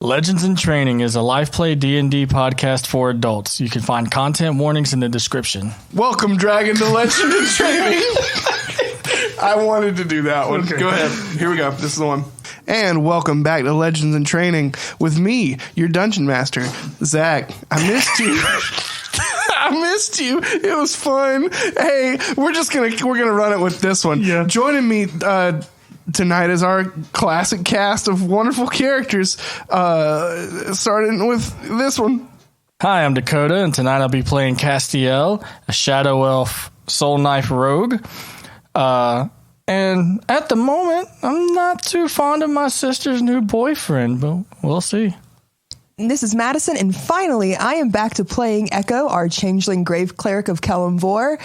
Legends in Training is a live play D&D podcast for adults. You can find content warnings in the description. Welcome, Dragon, to Legends in Training. I wanted to do that one. Okay. Go ahead. Here we go. This is the one. And welcome back to Legends in Training with me, your Dungeon Master, Zack. I missed you. I missed you. It was fun. Hey, we're gonna run it with this one. Yeah. Joining me tonight is our classic cast of wonderful characters. Starting with this one. Hi, I'm Dakota, and tonight I'll be playing Castiel, a Shadow Elf Soul Knife Rogue. And at the moment, I'm not too fond of my sister's new boyfriend, but we'll see. This is Madison, and finally, I am back to playing Echo, our changeling grave cleric of Kalimvor,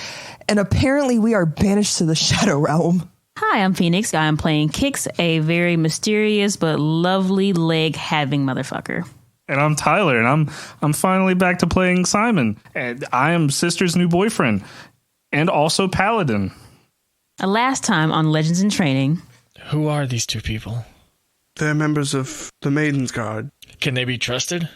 and apparently we are banished to the Shadow Realm. Hi, I'm Phoenix. I'm playing Kix, a very mysterious but lovely leg-having motherfucker. And I'm Tyler, and I'm finally back to playing Simon, and I am Sister's new boyfriend, and also Paladin. Last time on Legends in Training. Who are these two people? They're members of the Maiden's Guard. Can they be trusted?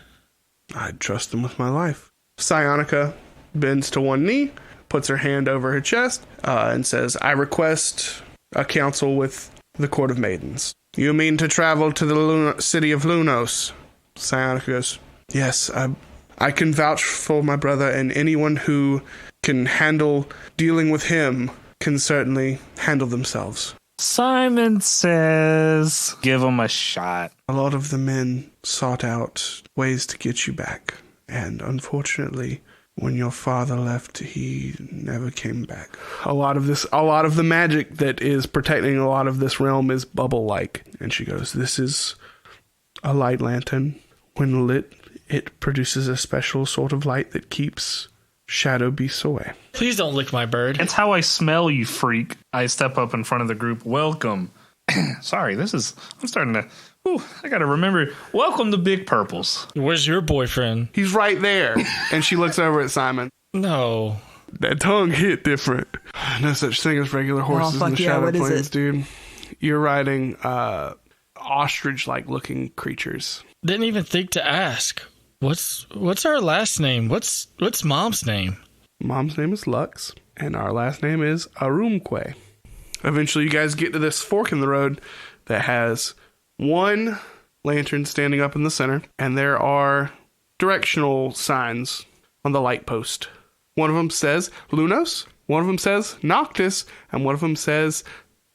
I'd trust them with my life. Psionica bends to one knee, puts her hand over her chest, and says, I request a council with the Court of Maidens. You mean to travel to the city of Lunos? Psionica goes, yes, I can vouch for my brother, and anyone who can handle dealing with him can certainly handle themselves. Simon says, give him a shot. A lot of the men sought out ways to get you back, and unfortunately, when your father left, he never came back. A lot of the magic that is protecting a lot of this realm is bubble-like. And she goes, this is a light lantern. When lit, it produces a special sort of light that keeps shadow beasts away. Please don't lick my bird. It's how I smell, you freak. I step up in front of the group. Welcome. Sorry, I'm starting to... I gotta remember. Welcome to Big Purples. Where's your boyfriend? He's right there. And she looks over at Simon. No. That tongue hit different. No such thing as regular horses in the Shadow Plains, dude. You're riding ostrich-like looking creatures. Didn't even think to ask. What's our last name? What's Mom's name? Mom's name is Lux, and our last name is Arumque. Eventually, you guys get to this fork in the road that has one lantern standing up in the center, and there are directional signs on the light post. One of them says Lunos, one of them says Noctis, and one of them says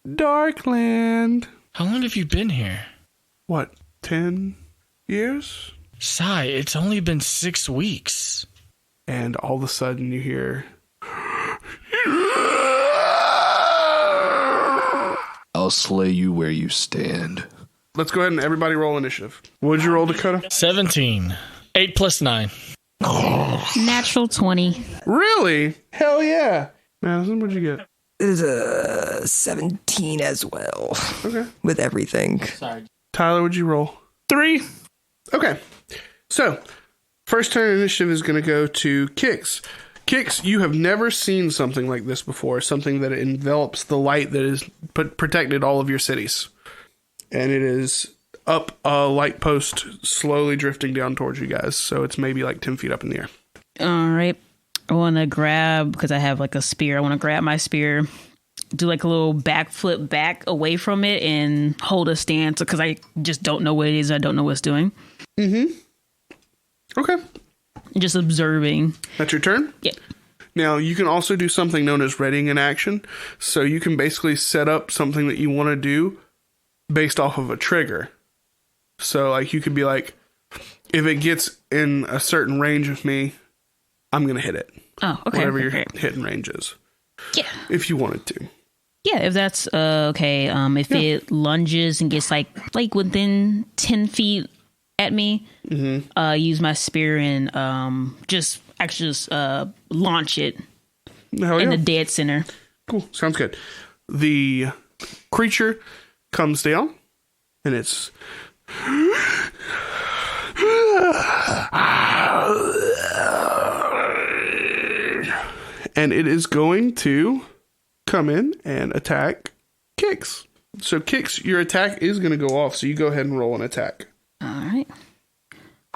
Darkland. How long have you been here? What, 10 years? Sigh, it's only been 6 weeks. And all of a sudden you hear... I'll slay you where you stand. Let's go ahead and everybody roll initiative. What'd you roll, Dakota? 17. 8 plus 9. Natural 20. Really? Hell yeah. Madison, what'd you get? It is a 17 as well. Okay. With everything. Sorry. Tyler, what'd you roll? 3. Okay. So, first turn initiative is going to go to Kix. Kix, you have never seen something like this before. Something that envelops the light that has protected all of your cities. And it is up a light post, slowly drifting down towards you guys. So it's maybe like 10 feet up in the air. All right. I want to grab, because I have like a spear, I want to grab my spear, do like a little backflip back away from it and hold a stance because I just don't know what it is. I don't know what it's doing. Mm-hmm. Okay. Just observing. That's your turn? Yeah. Now, you can also do something known as readying an action. So you can basically set up something that you want to do based off of a trigger. So, like, you could be like, if it gets in a certain range of me, I'm going to hit it. Oh, okay. Whatever your hitting range is. Yeah. If you wanted to. Yeah, if that's okay. If it lunges and gets like within 10 feet at me, use my spear and just launch it in the dead center. Cool. Sounds good. The creature comes down and it's and it is going to come in and attack Kix. So Kix, your attack is going to go off, so you go ahead and roll an attack. All right.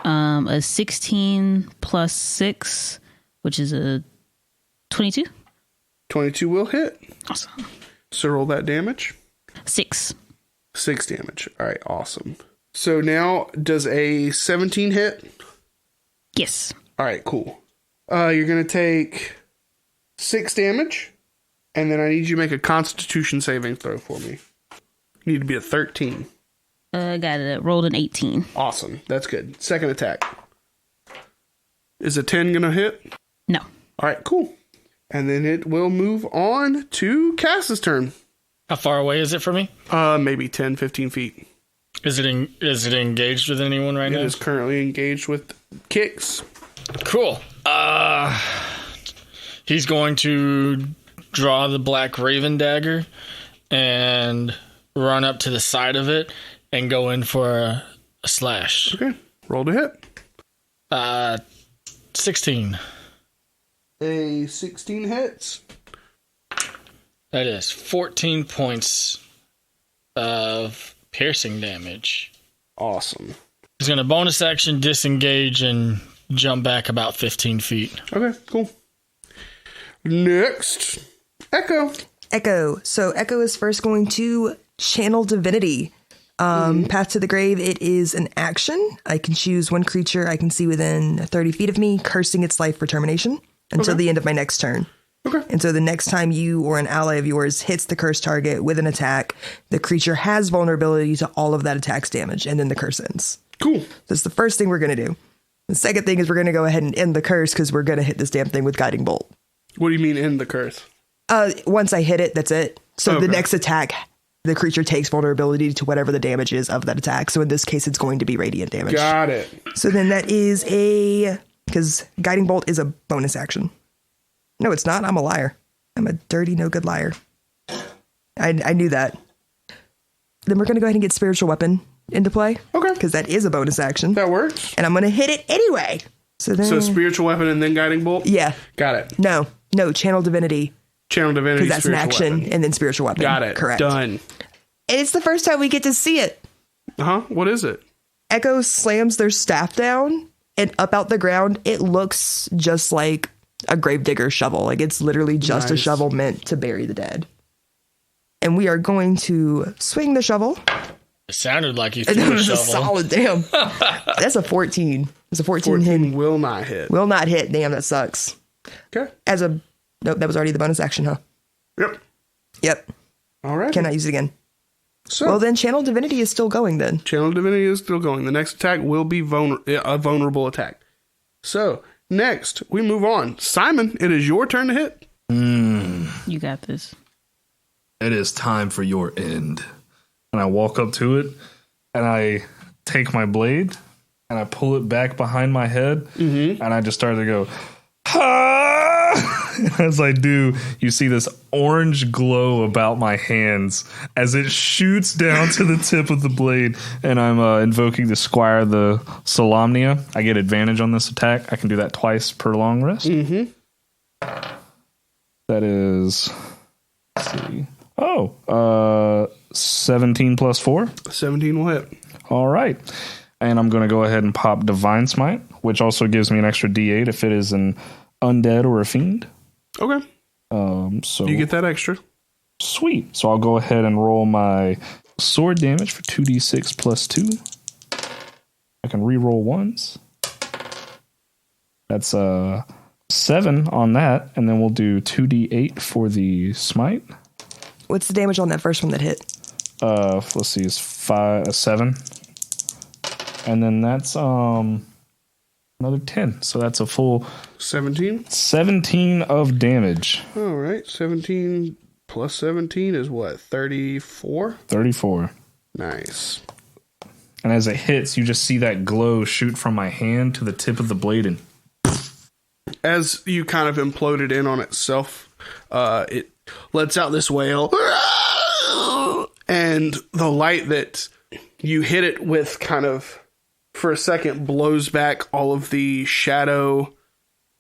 A 16 plus 6, which is a 22. 22 will hit. Awesome. So roll that damage. 6. 6 damage. All right, awesome. So now, does a 17 hit? Yes. All right, cool. You're going to take 6 damage, and then I need you to make a Constitution saving throw for me. You need to be a 13. Got it. Rolled an 18. Awesome. That's good. Second attack. Is a 10 going to hit? No. All right, cool. And then it will move on to Cass's turn. How far away is it from me? Maybe 10, 15 feet. Is it engaged with anyone right now? It is currently engaged with kicks. Cool. He's going to draw the black raven dagger and run up to the side of it and go in for a slash. Okay. Roll to hit. 16. A 16 hits. That is 14 points of piercing damage. Awesome. He's going to bonus action, disengage, and jump back about 15 feet. Okay, cool. Next, Echo. Echo. So Echo is first going to channel divinity. Path to the Grave, it is an action. I can choose one creature I can see within 30 feet of me, cursing its life for termination until the end of my next turn. Okay. And so the next time you or an ally of yours hits the curse target with an attack, the creature has vulnerability to all of that attack's damage, and then the curse ends. Cool. That's the first thing we're going to do. The second thing is we're going to go ahead and end the curse because we're going to hit this damn thing with Guiding Bolt. What do you mean end the curse? Once I hit it, that's it. So Okay. the next attack, the creature takes vulnerability to whatever the damage is of that attack. So in this case, it's going to be radiant damage. Got it. So then that is because Guiding Bolt is a bonus action. No, it's not. I'm a liar. I'm a dirty, no good liar. I knew that. Then we're going to go ahead and get Spiritual Weapon into play. Okay. Because that is a bonus action. That works. And I'm going to hit it anyway. So then. So spiritual weapon and then guiding bolt? Yeah. Got it. No, Channel Divinity. Channel divinity. Because that's an spiritual action. weapon. And then Spiritual Weapon. Got it. Correct. Done. And it's the first time we get to see it. What is it? Echo slams their staff down and up out the ground. It looks just like a gravedigger's shovel. Like it's literally just a Nice. shovel meant to bury the dead. And we are going to swing the shovel. It sounded like you And threw that a was a shovel. solid damn. That's a 14. It's a 14 hit. 14 will not hit. Will not hit. Damn, that sucks. Okay. Nope, that was already the bonus action, huh? Yep. Yep. All right. Cannot use it again. So, Well, then Channel Divinity is still going then. Channel divinity is still going. The next attack will be a vulnerable attack. So, next, we move on. Simon, it is your turn to hit. You got this. It is time for your end. And I walk up to it and I take my blade and I pull it back behind my head and I just start to go, "Ah!" As I do, you see this orange glow about my hands as it shoots down to the tip of the blade, and I'm invoking the Squire of the Solamnia. I get advantage on this attack. I can do that twice per long rest. That is, let's see. 17 plus 4. 17 will hit. All right. And I'm going to go ahead and pop Divine Smite, which also gives me an extra D8 if it is an undead or a fiend. Okay. So You get that extra. sweet. So I'll go ahead and roll my sword damage for 2d6 plus 2. I can re-roll ones. That's 7 on that, and then we'll do 2d8 for the smite. What's the damage on that first one that hit? Let's see, it's 7, and then that's another 10. So that's a full 17. 17 of damage. All right. 17 plus 17 is what? 34? 34. Nice. And as it hits, you just see that glow shoot from my hand to the tip of the blade, and As you kind of imploded in on itself, it lets out this wail. And the light that you hit it with kind of, for a second, blows back all of the shadow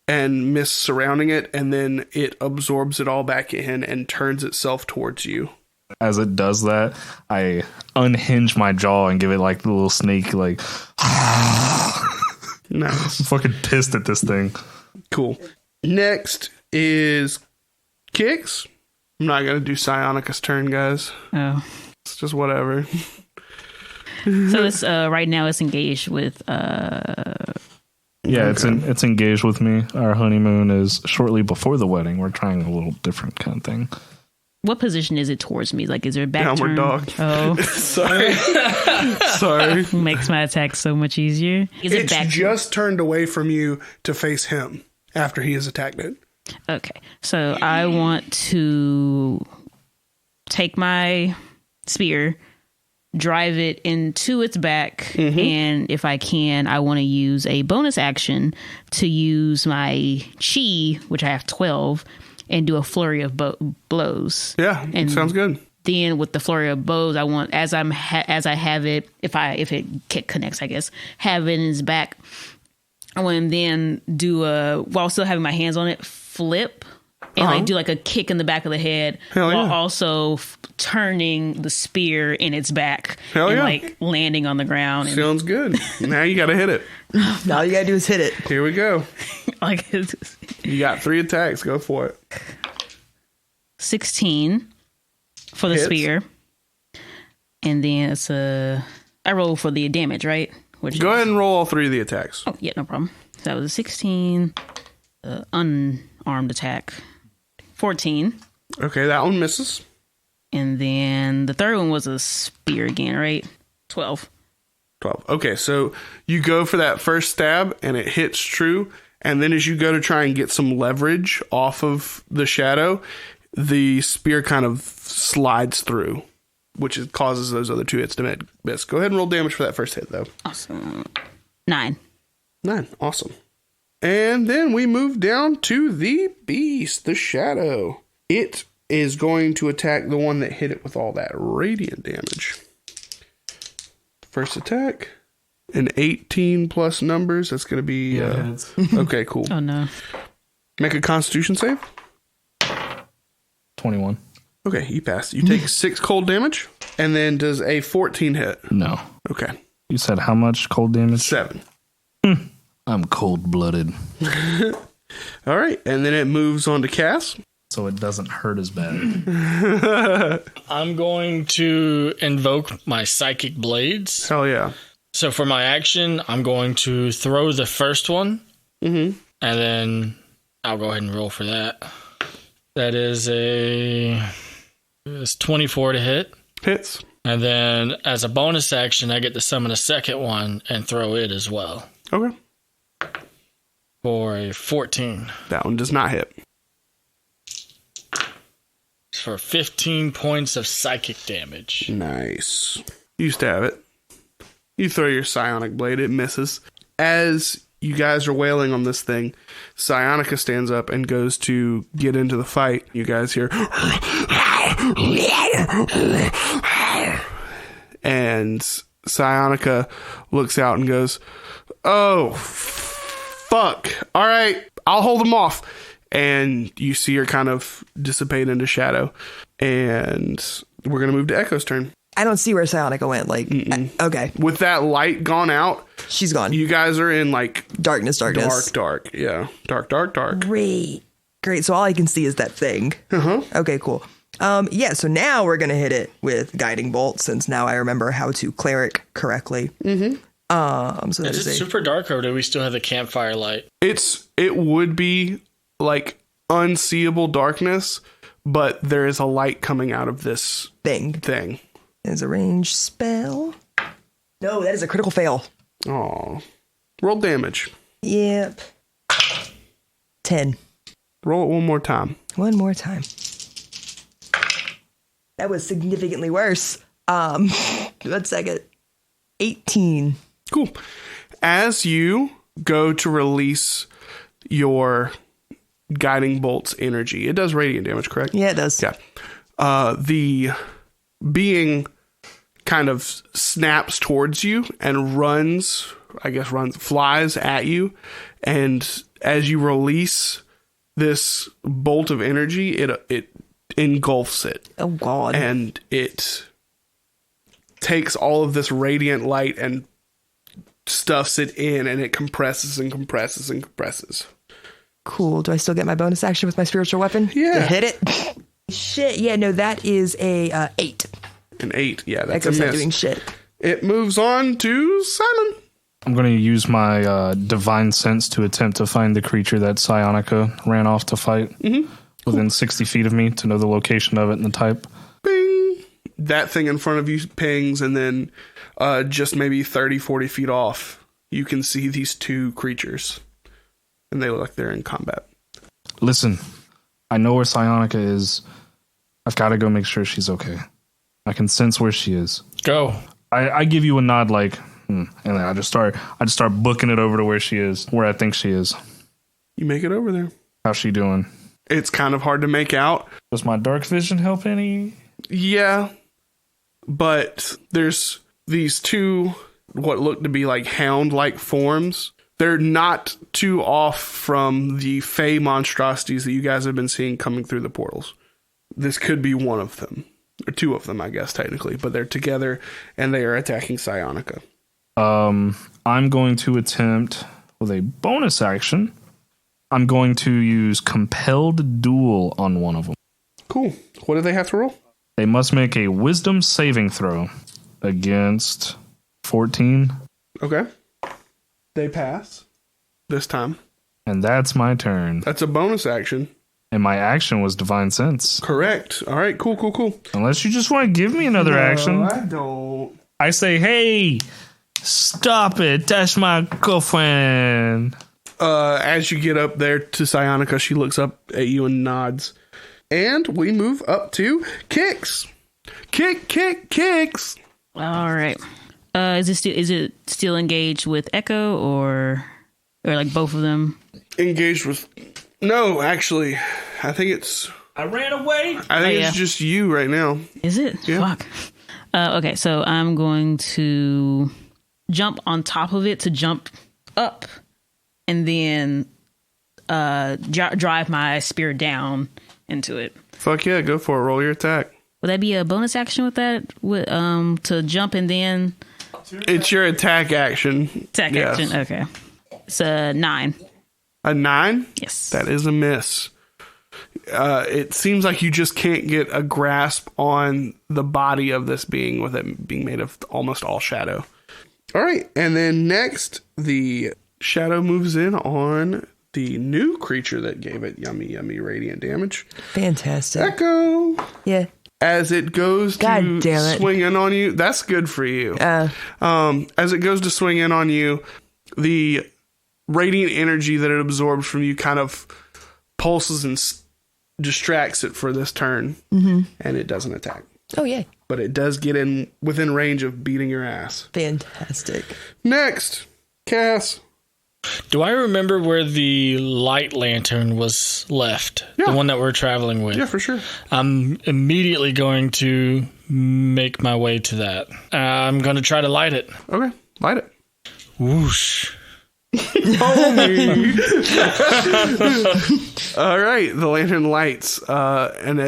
and mist surrounding it, and then it absorbs it all back in and turns itself towards you. as it does that, I unhinge my jaw and give it like the little snake, like, Nice. I'm fucking pissed at this thing. Cool. Next is Kix. I'm not going to do Psionica's turn, guys. Oh. It's just whatever. So it's right now it's engaged with Yeah, it's engaged with me. Our honeymoon is shortly before the wedding. We're trying a little different kind of thing. what position is it towards me? Like, is there a back Downward turn? dog. Oh, Sorry. Sorry. makes my attack so much easier. Is it It's back? just turned away from you to face him after he has attacked it. Okay, so I want to take my spear, drive it into its back, and if I can, I want to use a bonus action to use my chi, which I have 12, and do a flurry of blows. Yeah, And sounds good. Then with the flurry of blows, I want as I have it, if it connects, I guess, have it in his back. I want to then do while still having my hands on it, flip and like do like a kick in the back of the head, Hell while yeah. also turning the spear in its back Hell and yeah. like landing on the ground. And, Sounds good. Now you got to hit it. Now all you gotta do is hit it. Here we go. like You got 3 attacks. Go for it. 16 for the Hits. spear, and then I roll for the damage, right? Which Go is- ahead and roll all 3 of the attacks. Oh, yeah, no problem. So that was a 16, unarmed attack, 14, Okay, that one misses. and then the third one was a spear again, right? 12. 12. Okay, so you go for that first stab and it hits true. And then as you go to try and get some leverage off of the shadow, the spear kind of slides through, which causes those other 2 hits to miss. Go ahead and roll damage for that first hit, though. Awesome. 9. 9. Awesome. And then we move down to the beast, the shadow. It is going to attack the one that hit it with all that radiant damage. First attack, an 18 plus numbers. That's going to be... okay, cool. Oh, no. Make a constitution save. 21. Okay, you pass. You take 6 cold damage, and then does a 14 hit. No. Okay, You said how much cold damage? 7. I'm cold-blooded. All right, and then it moves on to Cass. So it doesn't hurt as bad. I'm going to invoke my psychic blades. Hell yeah. So for my action, I'm going to throw the first one, and then I'll go ahead and roll for that. That is it's 24 to hit. Hits. And then as a bonus action, I get to summon a second one and throw it as well Okay. for a 14. That one does not hit. For 15 points of psychic damage. Nice. You stab it. You throw your psionic blade. It misses. As you guys are wailing on this thing, Psionica stands up and goes to get into the fight. You guys hear... And Psionica looks out and goes, "Oh, fuck. All right, I'll hold them off." And you see her kind of dissipate into shadow. And we're going to move to Echo's turn. I don't see where Psionica went. Like, okay, With that light gone out, she's gone. you guys are in like Darkness. dark. Yeah. Dark. Great. So all I can see is that thing. Okay, cool. Yeah, so now we're gonna hit it with Guiding Bolt, since now I remember how to cleric correctly. So that Is is it super dark, or do we still have the campfire light? It would be like unseeable darkness, but there is a light coming out of this thing. It's a ranged spell. No, that is a critical fail. Oh. Roll damage. Yep. 10. Roll it one more time. One more time. That was significantly worse. 1 second. 18. Cool. As you go to release your guiding bolt's energy, it does radiant damage, correct? Yeah, it does. Yeah. The being kind of snaps towards you and flies at you. And as you release this bolt of energy, it engulfs it. Oh, God. And it takes all of this radiant light and stuffs it in, and it compresses and compresses and compresses. Cool. Do I still get my bonus action with my spiritual weapon? Yeah. To hit it? Shit. Yeah, no, that is a 8. An 8. Yeah, that's Echo's a not miss. doing shit. It moves on to Simon. I'm going to use my divine sense to attempt to find the creature that Psionica ran off to fight within 60 feet of me to know the location of it and the type. Bing! That thing in front of you pings, and then just maybe 30, 40 feet off, you can see these two creatures. And they look like they're in combat. Listen, I know where Psionica is. I've got to go make sure she's okay. I can sense where she is. Go. I give you a nod like, and then I just start booking it over to where she is, where I think she is. You make it over there. How's she doing? It's kind of hard to make out. Does my dark vision help any? Yeah, but there's these two, what look to be like hound-like forms. They're not too off from the fey monstrosities that you guys have been seeing coming through the portals. This could be one of them. Or two of them, I guess, technically. But they're together, and they are attacking Psionica. I'm going to attempt, with a bonus action, I'm going to use Compelled Duel on one of them. Cool. What do they have to roll? They must make a Wisdom saving throw against 14. Okay. They pass. This time. And that's my turn. That's a bonus action. And my action was Divine Sense. Correct. All right, cool. Unless you just want to give me another action. I don't. I say, hey, stop it. That's my girlfriend. As you get up there to Psionica, she looks up at you and nods. And we move up to Kix. Kix. All right. Is it still engaged with Echo or like both of them? Engaged with... No, actually, I think it's... I ran away. I think it's just you right now. Is it? Yeah. Fuck. Okay, so I'm going to jump on top of it to jump up and then drive my spear down into it. Fuck yeah, go for it. Roll your attack. Would that be a bonus action with that? To jump and then... It's your attack action. Attack action, okay. It's a 9. A 9? Yes. That is a miss. It seems like you just can't get a grasp on the body of this being, with it being made of almost all shadow. All right, and then next, the shadow moves in on the new creature that gave it yummy radiant damage. Fantastic. Echo. Yeah. As it goes God to damn it. swing in on you, that's good for you. As it goes to swing in on you, the radiant energy that it absorbs from you kind of pulses and distracts it for this turn, and it doesn't attack. Oh, yay. But it does get in within range of beating your ass. Fantastic. Next, Cass. Do I remember where the light lantern was left? Yeah. The one that we're traveling with? Yeah, for sure. I'm immediately going to make my way to that. I'm going to try to light it. Okay, light it. Whoosh. Homie. All right, the lantern lights, and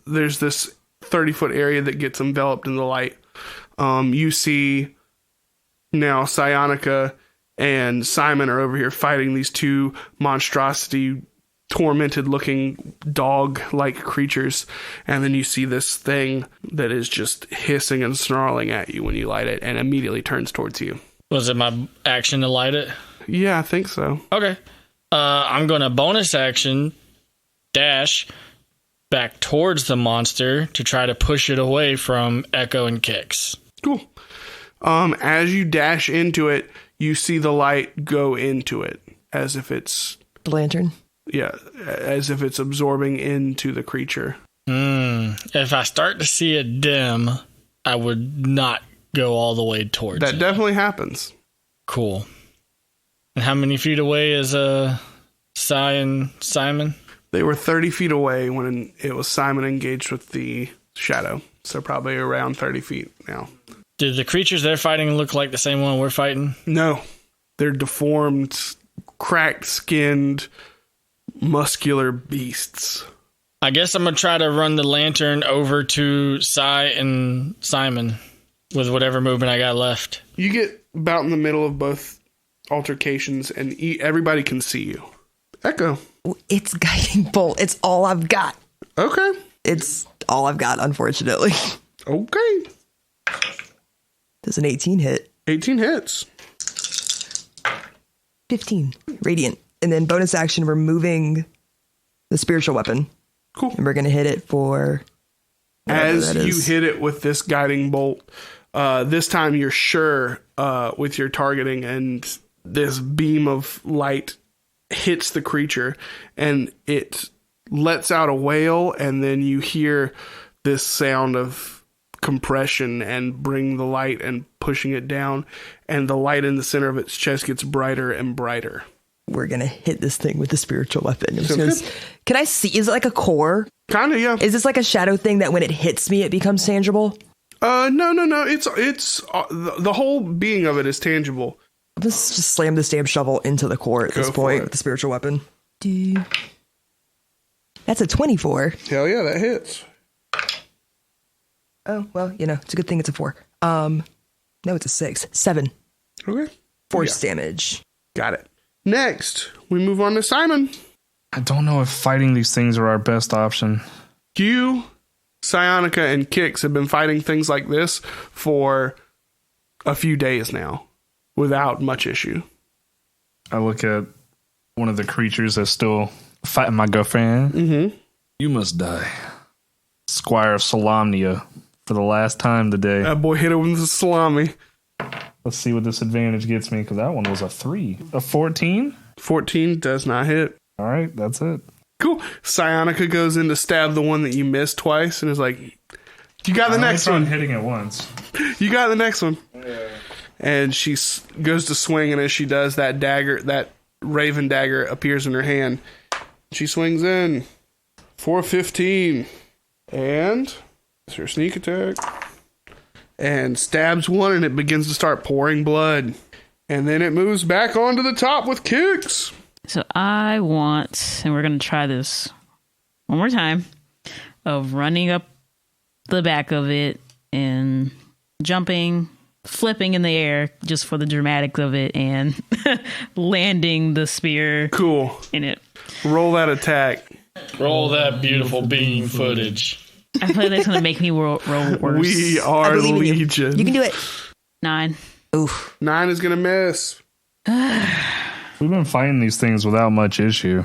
there's this 30-foot area that gets enveloped in the light. You see now Psionica and Simon are over here fighting these two monstrosity, tormented-looking dog-like creatures, and then you see this thing that is just hissing and snarling at you when you light it, and immediately turns towards you. Was it my action to light it? Yeah, I think so. Okay. I'm going to bonus action dash back towards the monster to try to push it away from Echo and Kix. Cool. As you dash into it, you see the light go into it as if it's... The lantern. Yeah, as if it's absorbing into the creature. If I start to see it dim, I would not go all the way towards That it. definitely happens. Cool. And how many feet away is Sai and Simon? They were 30 feet away when it was Simon engaged with the shadow. So probably around 30 feet now. Did the creatures they're fighting look like the same one we're fighting? No. They're deformed, cracked-skinned, muscular beasts. I guess I'm going to try to run the lantern over to Sai and Simon. with whatever movement I got left. You get about in the middle of both altercations, and everybody can see you. Echo. It's guiding bolt. It's all I've got. Okay. It's all I've got, unfortunately. Okay. Does an 18 hit? 18 hits. 15. Radiant. And then bonus action, removing the spiritual weapon. Cool. And we're going to hit it for... As you hit it with this guiding bolt, this time you're sure with your targeting, and this beam of light hits the creature, and it lets out a wail, and then you hear this sound of compression and bring the light and pushing it down, and the light in the center of its chest gets brighter and brighter. We're going to hit this thing with the spiritual weapon. Can I see? Is it like a core? Kind of, yeah. Is this like a shadow thing that when it hits me, it becomes tangible? No. It's the whole being of it is tangible. Let's just slam this damn shovel into the core at this point with the spiritual weapon. That's a 24. Hell yeah, that hits. Oh, well, it's a good thing it's a 4. No, it's a 6. 7. Okay. Force damage. Got it. Next, we move on to Simon. I don't know if fighting these things are our best option. You, Psionica, and Kix have been fighting things like this for a few days now without much issue. I look at one of the creatures that's still fighting my girlfriend. Mm-hmm. You must die. Squire Solamnia for the last time today. That boy hit him with the salami. Let's see what this advantage gets me, because that one was a 3. A 14? 14 does not hit. All right, that's it. Cool. Psionica goes in to stab the one that you missed twice and is like, you got the next one. Hitting it once. You got the next one. Yeah. And she goes to swing, and as she does, that dagger, that raven dagger appears in her hand. She swings in for 15. And it's her sneak attack. And stabs one, and it begins to start pouring blood. And then it moves back onto the top with Kix. So I want, and we're going to try this one more time, of running up the back of it and jumping, flipping in the air just for the dramatics of it, and landing the spear in it. Roll that attack. Roll that beautiful beam footage. I feel like that's going to make me roll worse. We are Legion. You can do it. 9. Oof. 9 is going to miss. We've been fighting these things without much issue.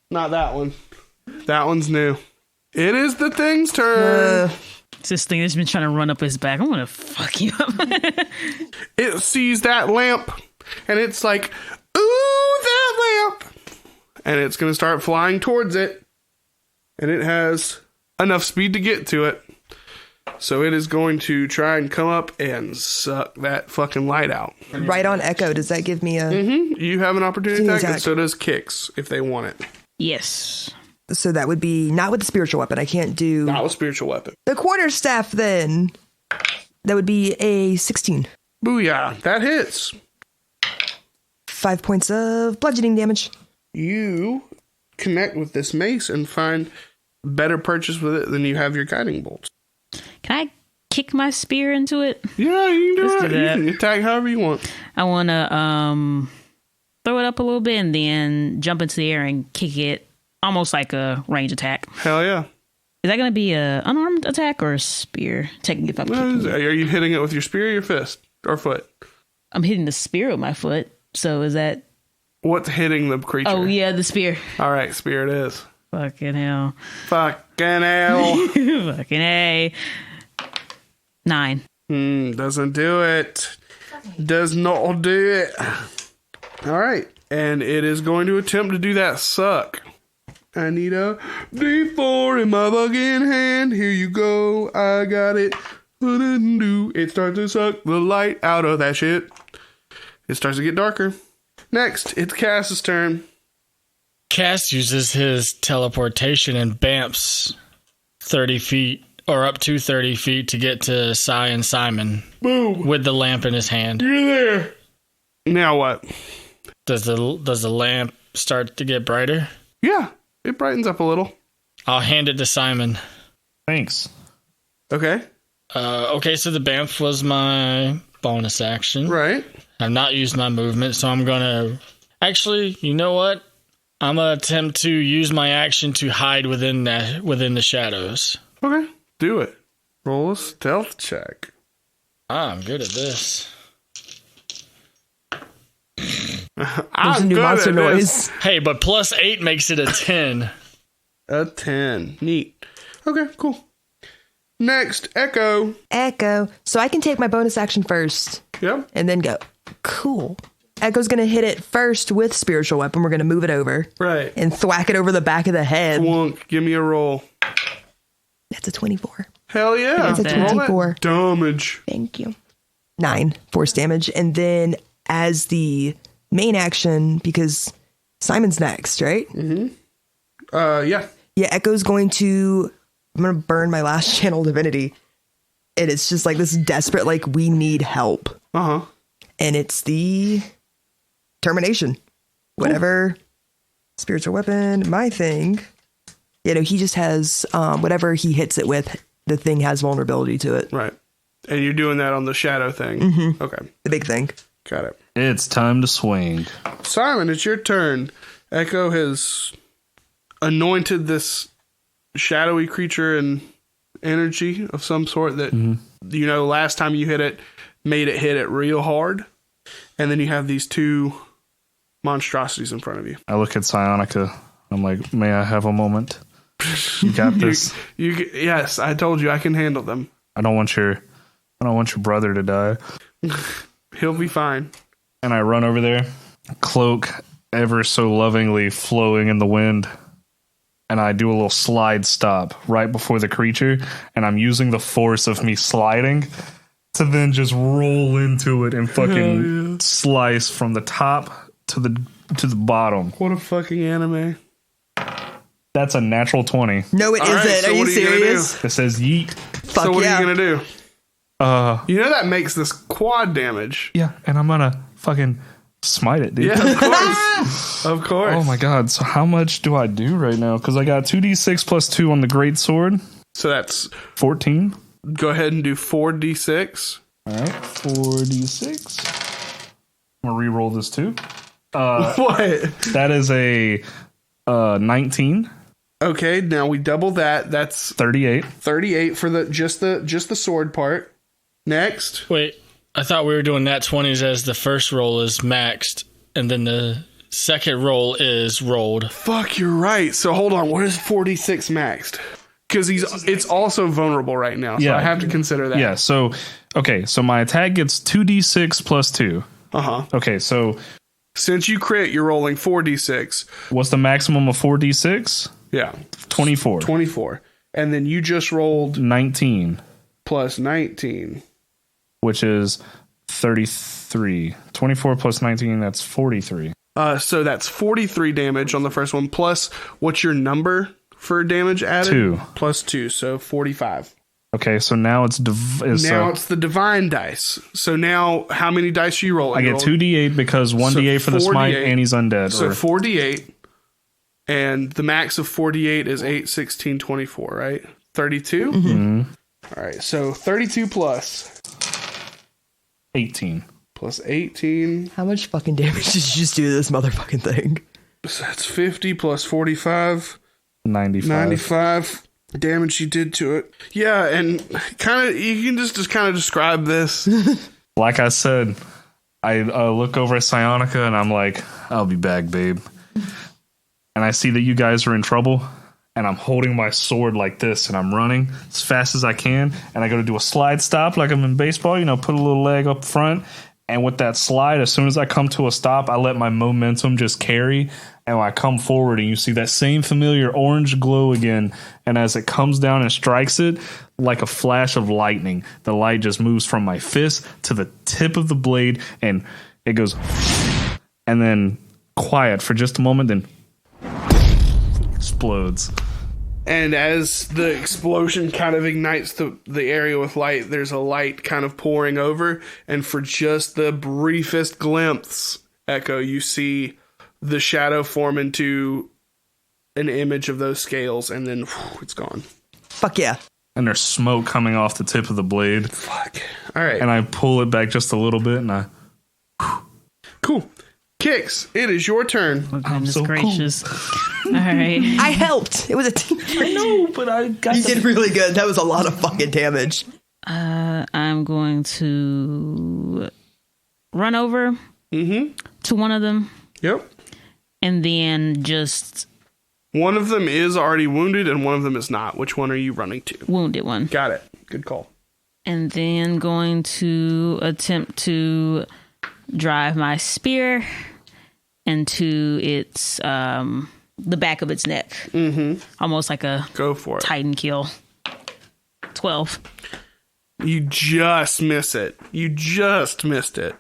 Not that one. That one's new. It is the thing's turn. It's this thing that's been trying to run up his back. I'm going to fuck you up. It sees that lamp, and it's like, ooh, that lamp. And it's going to start flying towards it. And it has enough speed to get to it. So it is going to try and come up and suck that fucking light out. Right on Echo. Does that give me a... Mm-hmm. You have an opportunity attack, attack. and so does Kix, if they want it. Yes. So that would be not with the spiritual weapon. I can't do... Not with spiritual weapon. The quarterstaff, then. That would be a 16. Booyah. That hits. 5 points of bludgeoning damage. You connect with this mace and find better purchase with it than you have your guiding bolts. Can I kick my spear into it? Yeah, you can Let's do do it. that. You can attack however you want. I want to throw it up a little bit and then jump into the air and kick it, almost like a range attack. Hell yeah. Is that going to be a unarmed attack or a spear? Taking if I'm kicking it. Are you hitting it with your spear or your fist? Or foot? I'm hitting the spear with my foot. So is that... What's hitting the creature? Oh, yeah, the spear. All right, spear it is. Fucking hell. Fucking hell. Fucking A. 9. Doesn't do it. Does not do it. All right. And it is going to attempt to do that suck. I need a D4 in my fucking hand. Here you go. I got it. It starts to suck the light out of that shit. It starts to get darker. Next, it's Cass's turn. Cass uses his teleportation and bamps 30 feet or up to 30 feet to get to Cy and Simon. Boom. With the lamp in his hand. You're there. Now what? Does the lamp start to get brighter? Yeah, it brightens up a little. I'll hand it to Simon. Thanks. Okay. Okay, so the Bamf was my bonus action. Right. I've not used my movement, so I'm gonna... Actually, you know what? I'm gonna attempt to use my action to hide within the shadows. Okay, do it. Roll a stealth check. I'm good at this. There's a new monster noise. Hey, but +8 makes it a 10. A 10. Neat. Okay, cool. Next, Echo. Echo. So I can take my bonus action first. Yep. And then go. Cool. Echo's going to hit it first with spiritual weapon. We're going to move it over. Right. And thwack it over the back of the head. Wonk, give me a roll. That's a 24. Hell yeah. That's a Roll 24. that damage. Thank you. 9 force damage. And then as the main action, because Simon's next, right? Mm-hmm. Yeah. Yeah, Echo's going to... I'm going to burn my last channel divinity. And it's just like this desperate, like, we need help. Uh-huh. And it's the termination. Whatever spiritual weapon, my thing. You know, he just has whatever he hits it with, the thing has vulnerability to it. Right. And you're doing that on the shadow thing. Mm-hmm. Okay. The big thing. Got it. It's time to swing. Simon, it's your turn. Echo has anointed this shadowy creature and energy of some sort that, you know, last time you hit it, made it hit it real hard. And then you have these two monstrosities in front of you. I look at Psionica. I'm like, may I have a moment? You got this. Yes, I told you I can handle them. I don't want your brother to die. He'll be fine. And I run over there, cloak ever so lovingly flowing in the wind. And I do a little slide stop right before the creature. And I'm using the force of me sliding to then just roll into it and fucking slice from the top to the bottom. What a fucking anime. That's a natural 20. No, it All right, isn't. so Are you what are you gonna serious? It says yeet. Fuck So what yeah. are you going to do? You know that makes this quad damage. Yeah, and I'm gonna fucking smite it, dude. Yeah, of course. Of course. Oh my god, so how much do I do right now? Because I got 2d6 plus 2 on the great sword. So that's... 14. Go ahead and do 4d6. Alright, 4d6. I'm gonna re-roll this too. What? That is a 19. Okay, now we double that. That's 38. 38 for just the sword part. Next. Wait, I thought we were doing nat 20s as the first roll is maxed, and then the second roll is rolled. Fuck, you're right. So hold on. What is 46 maxed? Because it's also vulnerable right now. So I have to consider that. Yeah, so, okay, so my attack gets 2d6 plus 2. Uh-huh. Okay, so Since you crit, you're rolling 4d6. what's the maximum of 4d6? Yeah. 24. 24. And then you just rolled 19. plus 19. Which is 33. 24 plus 19, that's 43. So that's 43 damage on the first one. Plus, what's your number for damage added? 2. Plus 2, so 45. Okay, so now it's It's the divine dice. So now, how many dice are you rolling? I get 2d8 because 1d8 for the smite, 4d8. and he's undead. So 4d8, and the max of 48 is 8, 16, 24, right? 32? Mm-hmm. All right, so 32 plus 18. plus 18. How much fucking damage did you just do to this motherfucking thing? So that's 50 plus 45. 95. 95 damage you did to it. Yeah, and kind of you can just kind of describe this. Like I said, I look over at Psionica and I'm like, I'll be back, babe. And I see that you guys are in trouble. And I'm holding my sword like this, and I'm running as fast as I can. And I go to do a slide stop like I'm in baseball, put a little leg up front. And with that slide, as soon as I come to a stop, I let my momentum just carry. And when I come forward and you see that same familiar orange glow again, and as it comes down and strikes it, like a flash of lightning, the light just moves from my fist to the tip of the blade, and it goes, and then quiet for just a moment, then explodes. And as the explosion kind of ignites the area with light, there's a light kind of pouring over. And for just the briefest glimpse, Echo, you see the shadow form into an image of those scales, and then it's gone. Fuck yeah. and there's smoke coming off the tip of the blade. Fuck. All right. And I pull it back just a little bit, and I... Cool. Kix, it is your turn. Oh, goodness so gracious. All right. I helped. It was a team. I know, but I got You did really good. That was a lot of fucking damage. I'm going to run over to one of them. Yep. And then just One of them is already wounded and one of them is not. Which one are you running to? wounded one. Got it. Good call. And then going to attempt to drive my spear into its the back of its neck. Almost like a Go for it. Titan kill. 12. You just miss it. You just missed it.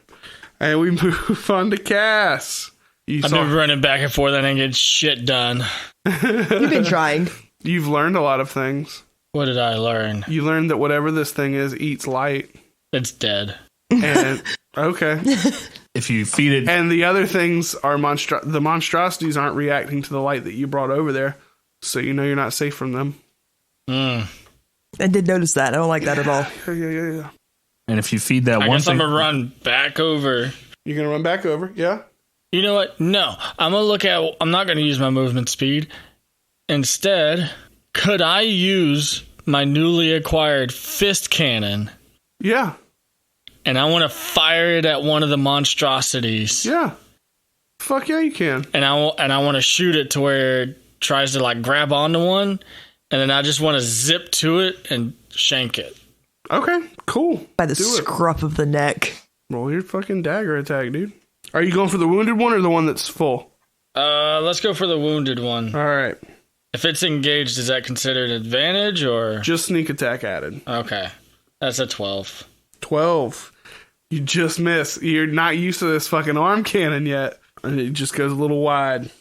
And we move on to Cass. I've been running back and forth and I get shit done. You've been trying. You've learned a lot of things. What did I learn? You learned that whatever this thing is eats light. It's dead. And okay. If you feed it... And the other things are the monstrosities aren't reacting to the light that you brought over there. So you know you're not safe from them. I did notice that. I don't like that at all. Yeah. And if you feed that I one guess thing... I'm going to run back over. You're going to run back over? Yeah? You know what? No. I'm not going to use my movement speed. Instead, could I use my newly acquired fist cannon? Yeah. And I want to fire it at one of the monstrosities. Yeah. Fuck yeah, you can. And I want to shoot it to where it tries to like grab onto one. And then I just want to zip to it and shank it. Okay, cool. By the Do it. scruff of the neck. Roll your fucking dagger attack, dude. Are you going for the wounded one or the one that's full? Let's go for the wounded one. All right. If it's engaged, is that considered advantage or? Just sneak attack added. Okay. That's a 12. 12. You just miss. You're not used to this fucking arm cannon yet. And it just goes a little wide.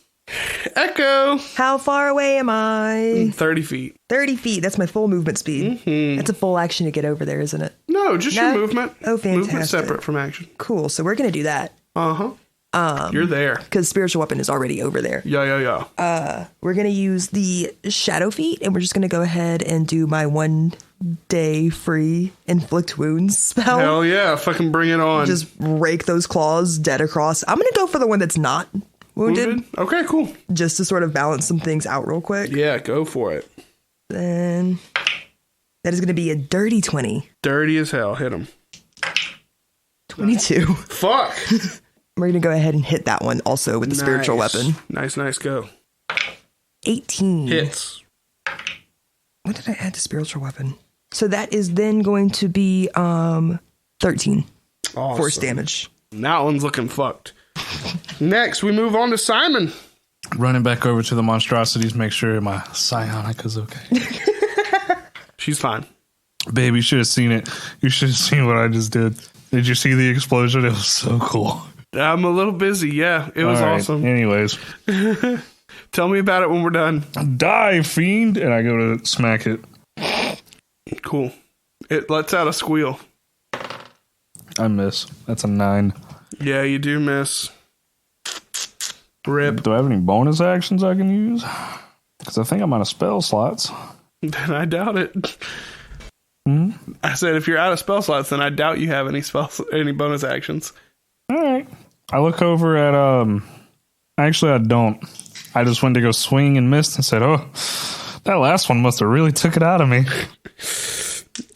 Echo! How far away am I? 30 feet. 30 feet. That's my full movement speed. That's a full action to get over there, isn't it? No, just your No? movement. Oh, Movement fantastic. separate from action. Cool. So we're going to do that. You're there. Because spiritual weapon is already over there. Yeah. We're going to use the shadow feat, and we're just going to go ahead and do my 1 day free inflict wounds spell. Hell yeah. Fucking bring it on. Just rake those claws dead across. I'm going to go for the one that's not wounded, Okay, cool. just to sort of balance some things out real quick. Yeah, go for it. Then that is going to be a dirty 20. Dirty as hell. Hit him. 22. Fuck. We're going to go ahead and hit that one also with the spiritual weapon. Nice, go. 18. Hits. What did I add to spiritual weapon? So that is then going to be 13 Awesome. force damage. That one's looking fucked. Next, we move on to Simon. Running back over to the monstrosities, make sure my psionic is okay. She's fine. Babe, you should have seen it. You should have seen what I just did. Did you see the explosion? It was so cool. I'm a little busy. Yeah, it was All right. awesome. Anyways, Tell me about it when we're done. die, fiend! And I go to smack it. Cool. It lets out a squeal. I miss. That's a 9. Yeah, you do miss. Rip. Do I have any bonus actions I can use? Because I think I'm out of spell slots. Then I doubt it. I said if you're out of spell slots, then I doubt you have any bonus actions. All right. I look over at Actually, I don't. I just went to go swing and missed and said, "Oh, that last one must have really took it out of me."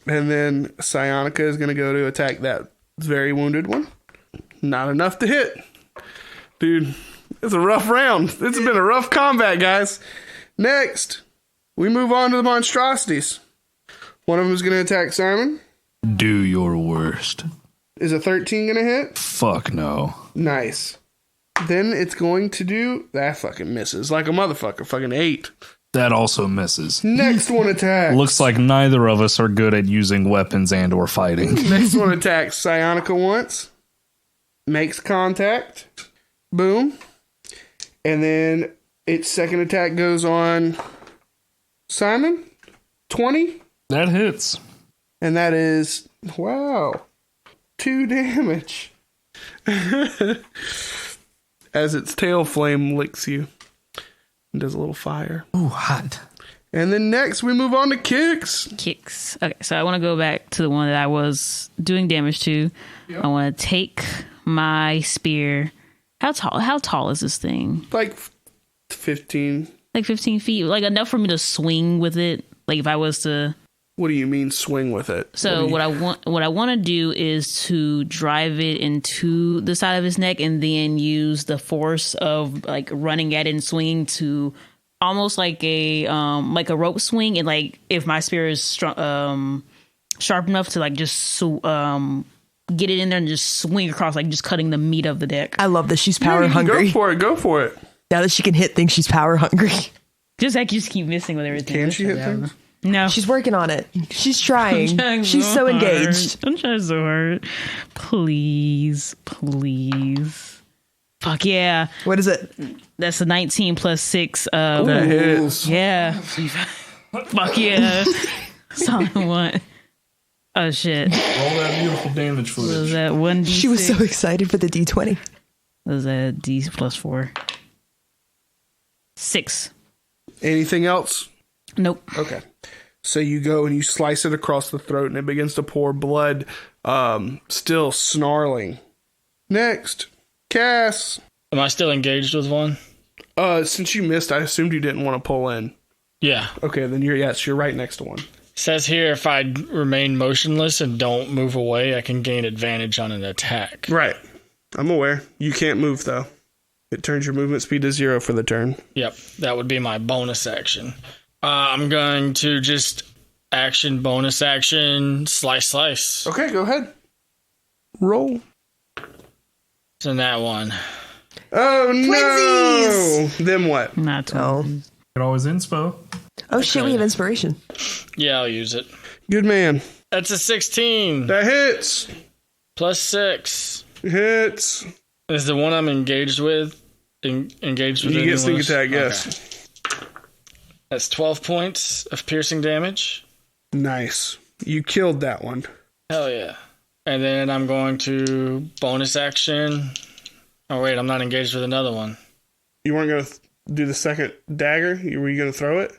And then Psionica is going to go to attack that very wounded one. Not enough to hit. Dude, it's a rough round. It's been a rough combat, guys. Next, we move on to the monstrosities. One of them is going to attack Simon. Do your worst. Is a 13 going to hit? Fuck no. Nice. Then it's going to do... That fucking misses. Like a motherfucker. Fucking 8. That also misses. Next one attacks. Looks like neither of us are good at using weapons and or fighting. Next one attacks Psionica once. Makes contact. Boom. And then its second attack goes on Simon. 20. That hits. And that is... Wow. 2 damage. As its tail flame licks you. And does a little fire. Ooh, hot. And then next we move on to Kicks. Kicks. Okay, so I want to go back to the one that I was doing damage to. Yep. I want to take my spear. How tall is this thing? Like 15. Like 15 feet. Like enough for me to swing with it. Like if I was to. What do you mean swing with it? So what I want to do is to drive it into the side of his neck and then use the force of like running at it and swinging to almost like a rope swing, and like if my spear is strong, sharp enough to like just get it in there and just swing across, like just cutting the meat of the deck. I love that she's power hungry. Go for it. Now that she can hit things, she's power hungry. Just like you just keep missing with everything. Can she hit things? No. She's working on it. She's trying. She's so engaged. I'm trying so hard. Please. Fuck yeah. What is it? That's a 19 plus 6. That hits. Yeah. Fuck yeah. That's all I want. Oh shit. Roll that beautiful damage footage. Was that 1d6? She was so excited for the D20. Was that D plus 4? 6. Anything else? Nope. Okay. So you go and you slice it across the throat and it begins to pour blood, still snarling. Next. Cass. Am I still engaged with one? Since you missed, I assumed you didn't want to pull in. Yeah. Okay, then you're right next to one. Says here if I remain motionless and don't move away, I can gain advantage on an attack. Right. I'm aware. You can't move, though. It turns your movement speed to 0 for the turn. Yep, that would be my bonus action. I'm going to just bonus action, slice. Okay, go ahead. Roll. It's in that one. Oh, Twinsies! no! Then what? Not Oh. You can always inspo. Oh shit, we have inspiration. Yeah, I'll use it. Good man. That's a 16. That hits. Plus 6. Hits. Is the one I'm engaged with engaged with? You get sneak anyone else? attack, yes. Okay. That's 12 points of piercing damage. Nice. You killed that one. Hell yeah. And then I'm going to bonus action. Oh, wait, I'm not engaged with another one. You weren't going to do the second dagger? Were you going to throw it?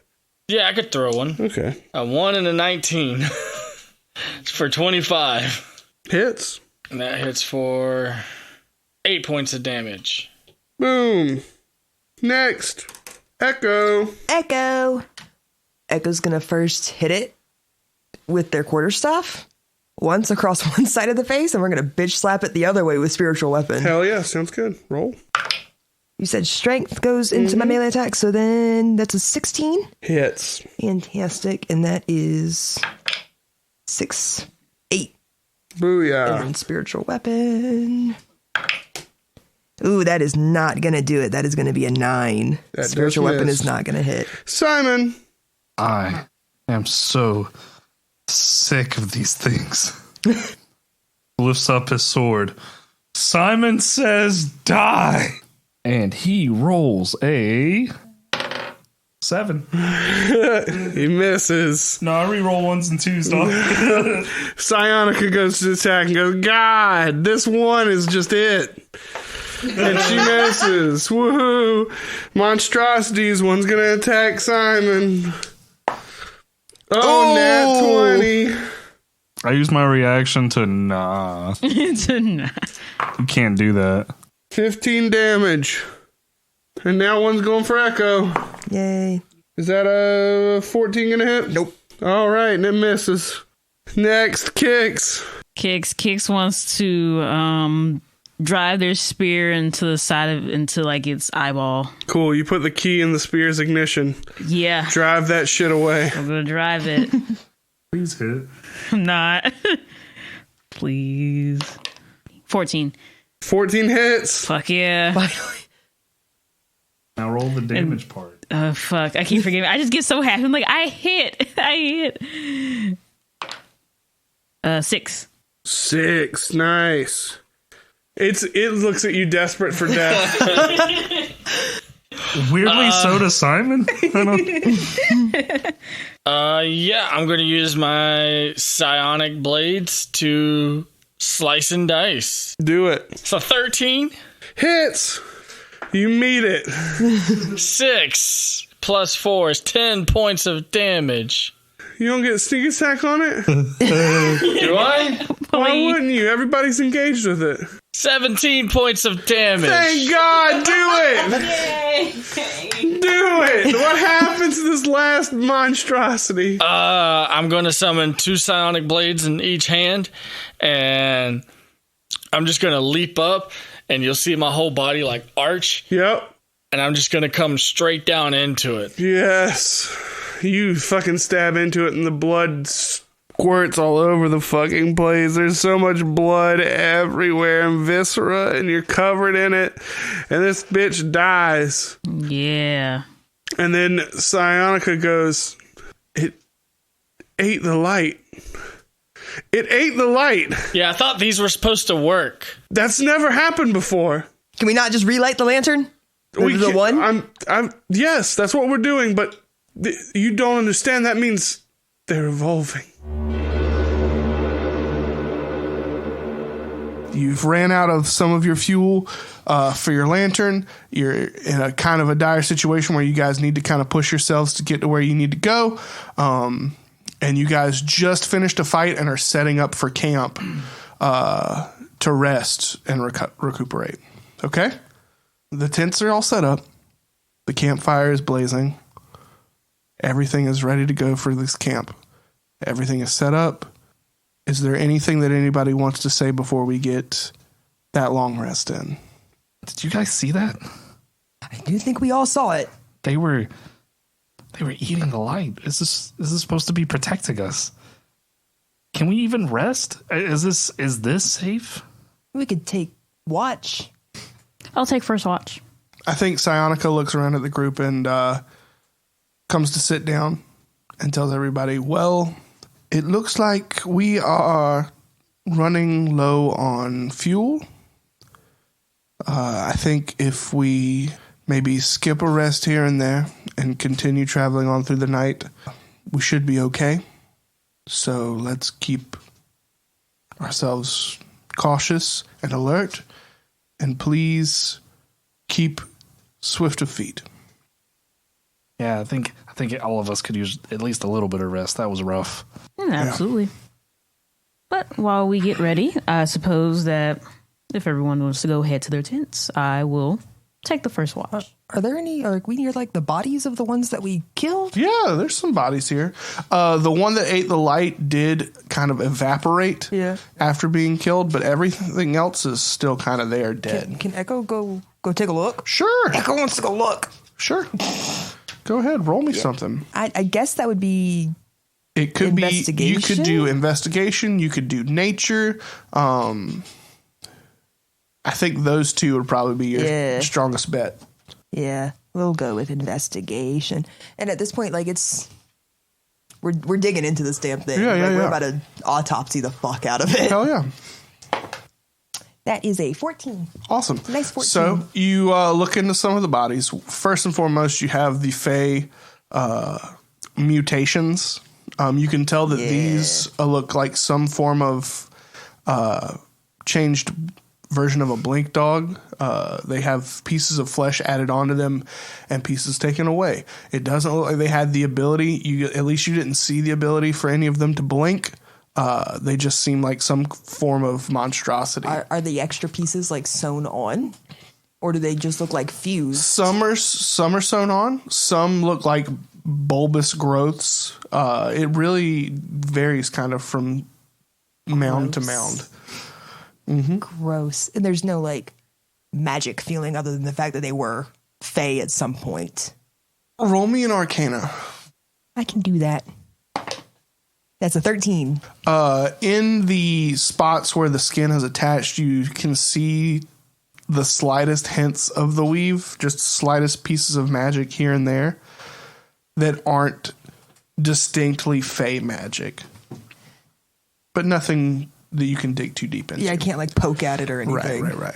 Yeah, I could throw one. Okay. A 1 and a 19. It's for 25. Hits. And that hits for 8 points of damage. Boom. Next. Echo. Echo's gonna first hit it with their quarterstaff once across one side of the face, and we're gonna bitch slap it the other way with spiritual weapon. Hell yeah, sounds good. Roll. You said strength goes into my melee attack, so then that's a 16. Hits. Fantastic, and that is 6, 8. Booyah. And then spiritual weapon. Ooh, that is not gonna do it. That is gonna be a 9. That Spiritual does weapon miss. is not gonna hit. Simon. I am so sick of these things. Lifts up his sword. Simon says die. And he rolls a 7. He misses. No, I reroll 1s and 2s, dog. Psionica goes to attack and goes, God, this one is just it. And she misses. Woohoo. Monstrosities. One's going to attack Simon. Oh, nat 20. I use my reaction to nah. You can't do that. 15 damage. And now one's going for Echo. Yay. Is that a 14 gonna hit? Nope. All right, and it misses. Next, Kicks. Kicks wants to drive their spear into the side of into like its eyeball. Cool, you put the key in the spear's ignition. Yeah. Drive that shit away. I'm gonna drive it. Please hit. I'm not. Please. 14. 14 hits. Fuck yeah. Finally. Now roll the damage part. Oh fuck. I keep forgetting. I just get so happy. I'm like, I hit. 6. 6. Nice. It looks at you desperate for death. Weirdly, so does Simon. Yeah, I'm going to use my psionic blades to slice and dice. Do it. So 13, Hits. You meet it. 6, plus 4 is 10 points of damage. You don't get a sneak attack on it? Do I? Why wouldn't you? Everybody's engaged with it. 17 points of damage. Thank God, do it! Do it! What happens to this last monstrosity? I'm going to summon 2 psionic blades in each hand, and I'm just going to leap up, and you'll see my whole body like arch. Yep. And I'm just going to come straight down into it. Yes. You fucking stab into it and the blood squirts all over the fucking place. There's so much blood everywhere and viscera, and you're covered in it. And this bitch dies. Yeah. And then Psionica goes, it ate the light. It ate the light. Yeah, I thought these were supposed to work. That's never happened before. Can we not just relight the lantern? The one? Yes, that's what we're doing, but you don't understand. That means they're evolving. You've ran out of some of your fuel for your lantern. You're in a kind of a dire situation where you guys need to kind of push yourselves to get to where you need to go. And you guys just finished a fight and are setting up for camp to rest and recuperate. Okay? The tents are all set up. The campfire is blazing. Everything is ready to go for this camp. Everything is set up. Is there anything that anybody wants to say before we get that long rest in? Did you guys see that? I do think we all saw it. They were eating the light. Is this supposed to be protecting us? Can we even rest? Is this safe? We could take watch. I'll take first watch. I think Psionica looks around at the group and comes to sit down and tells everybody, well, it looks like we are running low on fuel. I think if we maybe skip a rest here and there and continue traveling on through the night, we should be okay. So let's keep ourselves cautious and alert, and please keep swift of feet. Yeah, I think all of us could use at least a little bit of rest. That was rough. Absolutely. Yeah. But while we get ready, I suppose that if everyone wants to go head to their tents, I will take the first watch. Are there any, are we near like the bodies of the ones that we killed? Yeah, there's some bodies here. The one that ate the light did kind of evaporate after being killed, but everything else is still kind of there, dead. Can Echo go take a look? Sure. Echo wants to go look. Sure. Go ahead, roll me something. I guess that would be... It could be, you could do investigation, you could do nature. I think those two would probably be your strongest bet. Yeah, we'll go with investigation. And at this point, like, we're digging into this damn thing. We're about to autopsy the fuck out of it. Hell yeah. That is a 14. Awesome. Nice 14. So you look into some of the bodies. First and foremost, you have the Fey mutations. You can tell that these look like some form of changed version of a blink dog. They have pieces of flesh added onto them and pieces taken away. It doesn't look like they had the ability. At least you didn't see the ability for any of them to blink. They just seem like some form of monstrosity. Are the extra pieces like sewn on? Or do they just look like fused? Some are sewn on. Some look like bulbous growths. It really varies kind of from mound to mound. Mm-hmm. Gross. And there's no like magic feeling other than the fact that they were Fey at some point. Roll me an Arcana. I can do that. That's a 13. In the spots where the skin is attached, you can see the slightest hints of the weave, just slightest pieces of magic here and there that aren't distinctly Fey magic. But nothing that you can dig too deep into. Yeah, I can't like poke at it or anything. Right.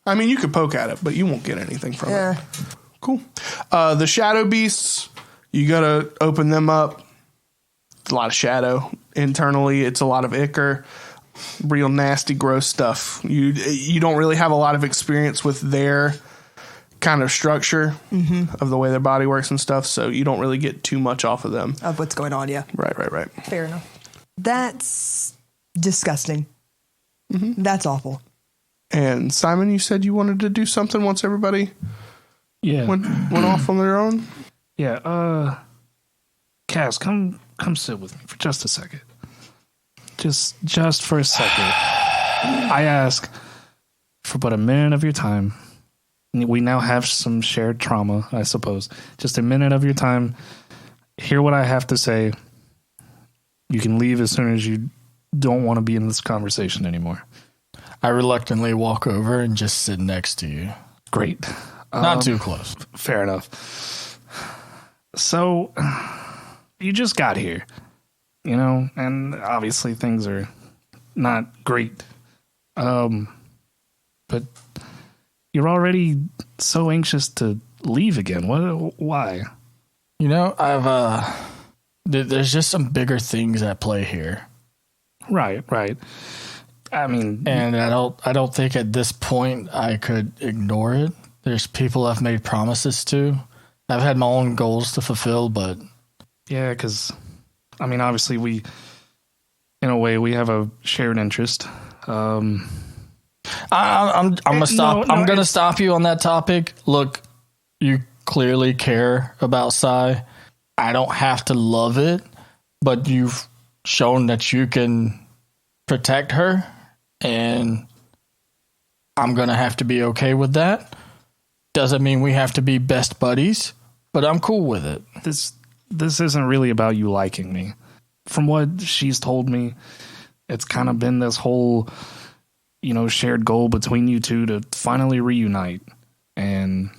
I mean, you could poke at it, but you won't get anything from it. Cool. The shadow beasts, you gotta open them up. It's a lot of shadow. Internally, it's a lot of ichor. Real nasty, gross stuff. You don't really have a lot of experience with their kind of structure of the way their body works and stuff, so you don't really get too much off of them. Of what's going on, yeah. Right. Fair enough. That's disgusting. That's awful. And Simon, you said you wanted to do something once everybody went off on their own? Yeah, Cass, come sit with me for just a second. Just for a second. I ask for but a minute of your time. We now have some shared trauma, I suppose. Just a minute of your time. Hear what I have to say. You can leave as soon as you don't want to be in this conversation anymore. I reluctantly walk over and just sit next to you. Great. Not too close. Fair enough. So, you just got here, you know, and obviously things are not great. But you're already so anxious to leave again. Why? You know, there's just some bigger things at play here. Right. I mean, and I don't think at this point I could ignore it. There's people I've made promises to. I've had my own goals to fulfill, but yeah, because I mean, obviously in a way, we have a shared interest. I'm gonna stop. I'm gonna stop you on that topic. Look, you clearly care about Sai. I don't have to love it, but you've shown that you can protect her, and I'm gonna have to be okay with that. Doesn't mean we have to be best buddies, but I'm cool with it. This isn't really about you liking me. From what she's told me, it's kind of been this whole, you know, shared goal between you two to finally reunite. And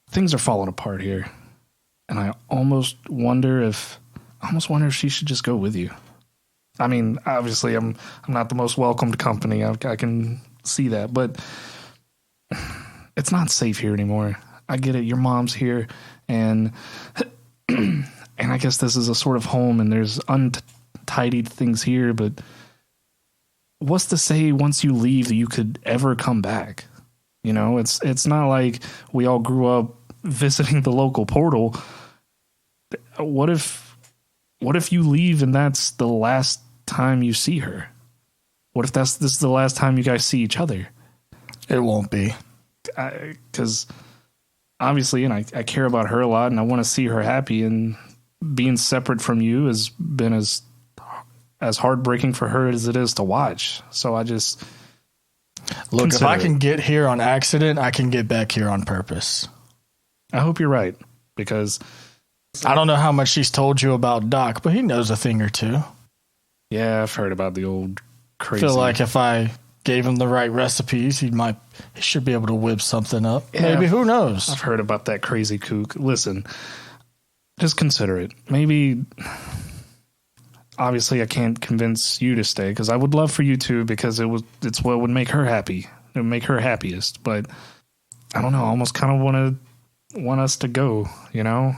things are falling apart here. And I almost wonder if she should just go with you. I mean, obviously I'm not the most welcomed company. I can see that, but it's not safe here anymore. I get it. Your mom's here, and I guess this is a sort of home, and there's untidied things here, but what's to say once you leave that you could ever come back? You know, it's not like we all grew up visiting the local portal. What if you leave and that's the last time you see her? What if this is the last time you guys see each other? It won't be. Because obviously, and I care about her a lot, and I want to see her happy, and being separate from you has been as heartbreaking for her as it is to watch. So I just look, if I can get here on accident, I can get back here on purpose. I hope you're right, because I don't know how much she's told you about Doc, but he knows a thing or two. Yeah, I've heard about the old crazy. I feel like if I gave him the right recipes, he should be able to whip something up. Yeah, maybe, who knows? I've heard about that crazy kook. Listen, just consider it. Maybe, obviously I can't convince you to stay, because I would love for you to, because it's what would make her happy. It would make her happiest. But I don't know, I almost kind of want us to go, you know?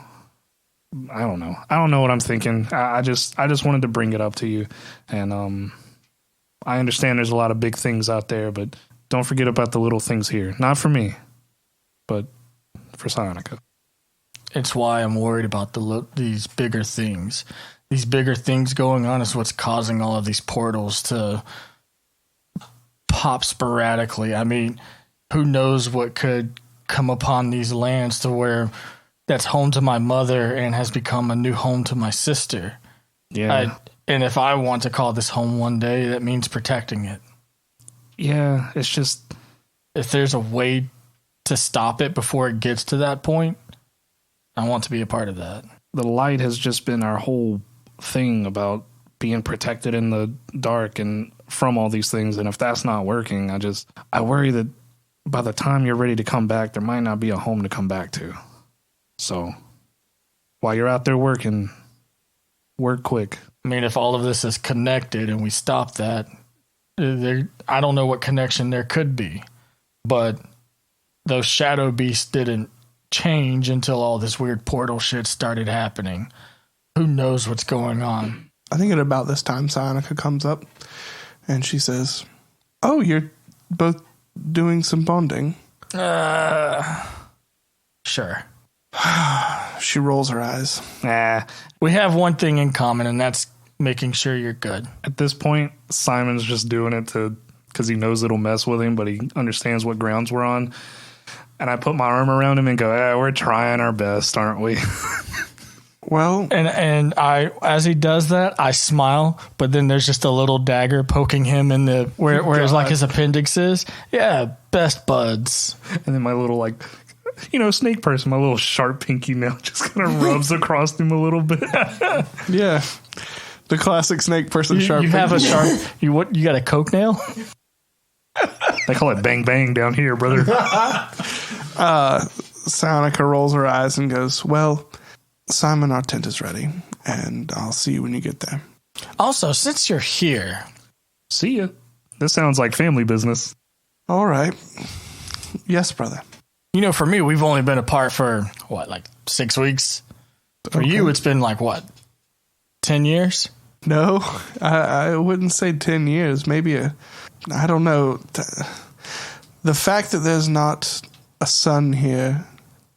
I don't know. I don't know what I'm thinking. I just wanted to bring it up to you. And I understand there's a lot of big things out there, but don't forget about the little things here. Not for me, but for Sionica. It's why I'm worried about these bigger things. These bigger things going on is what's causing all of these portals to pop sporadically. I mean, who knows what could come upon these lands to where that's home to my mother and has become a new home to my sister. Yeah. And if I want to call this home one day, that means protecting it. Yeah, it's just, if there's a way to stop it before it gets to that point, I want to be a part of that. The light has just been our whole thing about being protected in the dark and from all these things. And if that's not working, I worry that by the time you're ready to come back, there might not be a home to come back to. So while you're out there working, work quick. I mean, if all of this is connected and we stop that, I don't know what connection there could be, but those shadow beasts didn't change until all this weird portal shit started happening. Who knows what's going on? I think at about this time, Sionica comes up and she says, "Oh, you're both doing some bonding? Sure. She rolls her eyes. We have one thing in common, and that's making sure you're good. At this point, Simon's just doing it because he knows it'll mess with him, but he understands what grounds we're on. And I put my arm around him and go, we're trying our best, aren't we? Well, and I, as he does that, I smile, but then there's just a little dagger poking him in the where his, like, his appendix is. Yeah, best buds. And then my little, like, snake person, my little sharp pinky nail just kind of rubs across him a little bit. yeah, the classic snake person sharp. You have a sharp. You got a coke nail? They call it bang bang down here, brother. Sonica rolls her eyes and goes, well, Simon, our tent is ready, and I'll see you when you get there. Also, since you're here... See ya. This sounds like family business. All right. Yes, brother. For me, we've only been apart for, 6 weeks? For you, it's been, 10 years? No, I wouldn't say 10 years. Maybe I don't know. The fact that there's not a sun here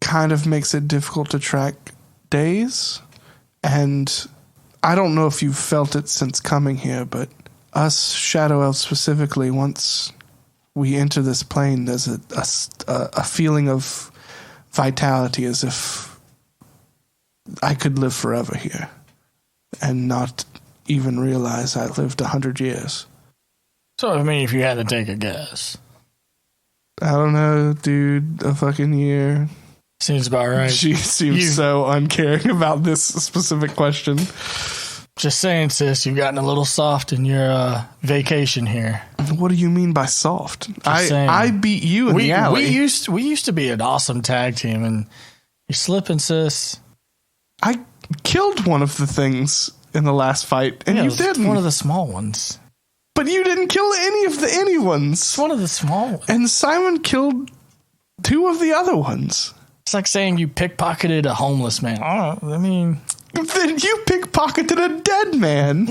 kind of makes it difficult to track days. And I don't know if you've felt it since coming here, but us Shadow Elves specifically, once we enter this plane, there's a feeling of vitality, as if I could live forever here and not even realize I lived 100 years. So, if you had to take a guess. I don't know, dude, a fucking year. Seems about right. She seems so uncaring about this specific question. Just saying, sis, you've gotten a little soft in your vacation here. What do you mean by soft? I beat you in the alley. We used to be an awesome tag team, and you're slipping, sis. I killed one of the things in the last fight, and you didn't. One of the small ones. But you didn't kill any of the any ones. It's one of the small ones. And Simon killed 2 of the other ones. It's like saying you pickpocketed a homeless man. Then you pickpocketed a dead man.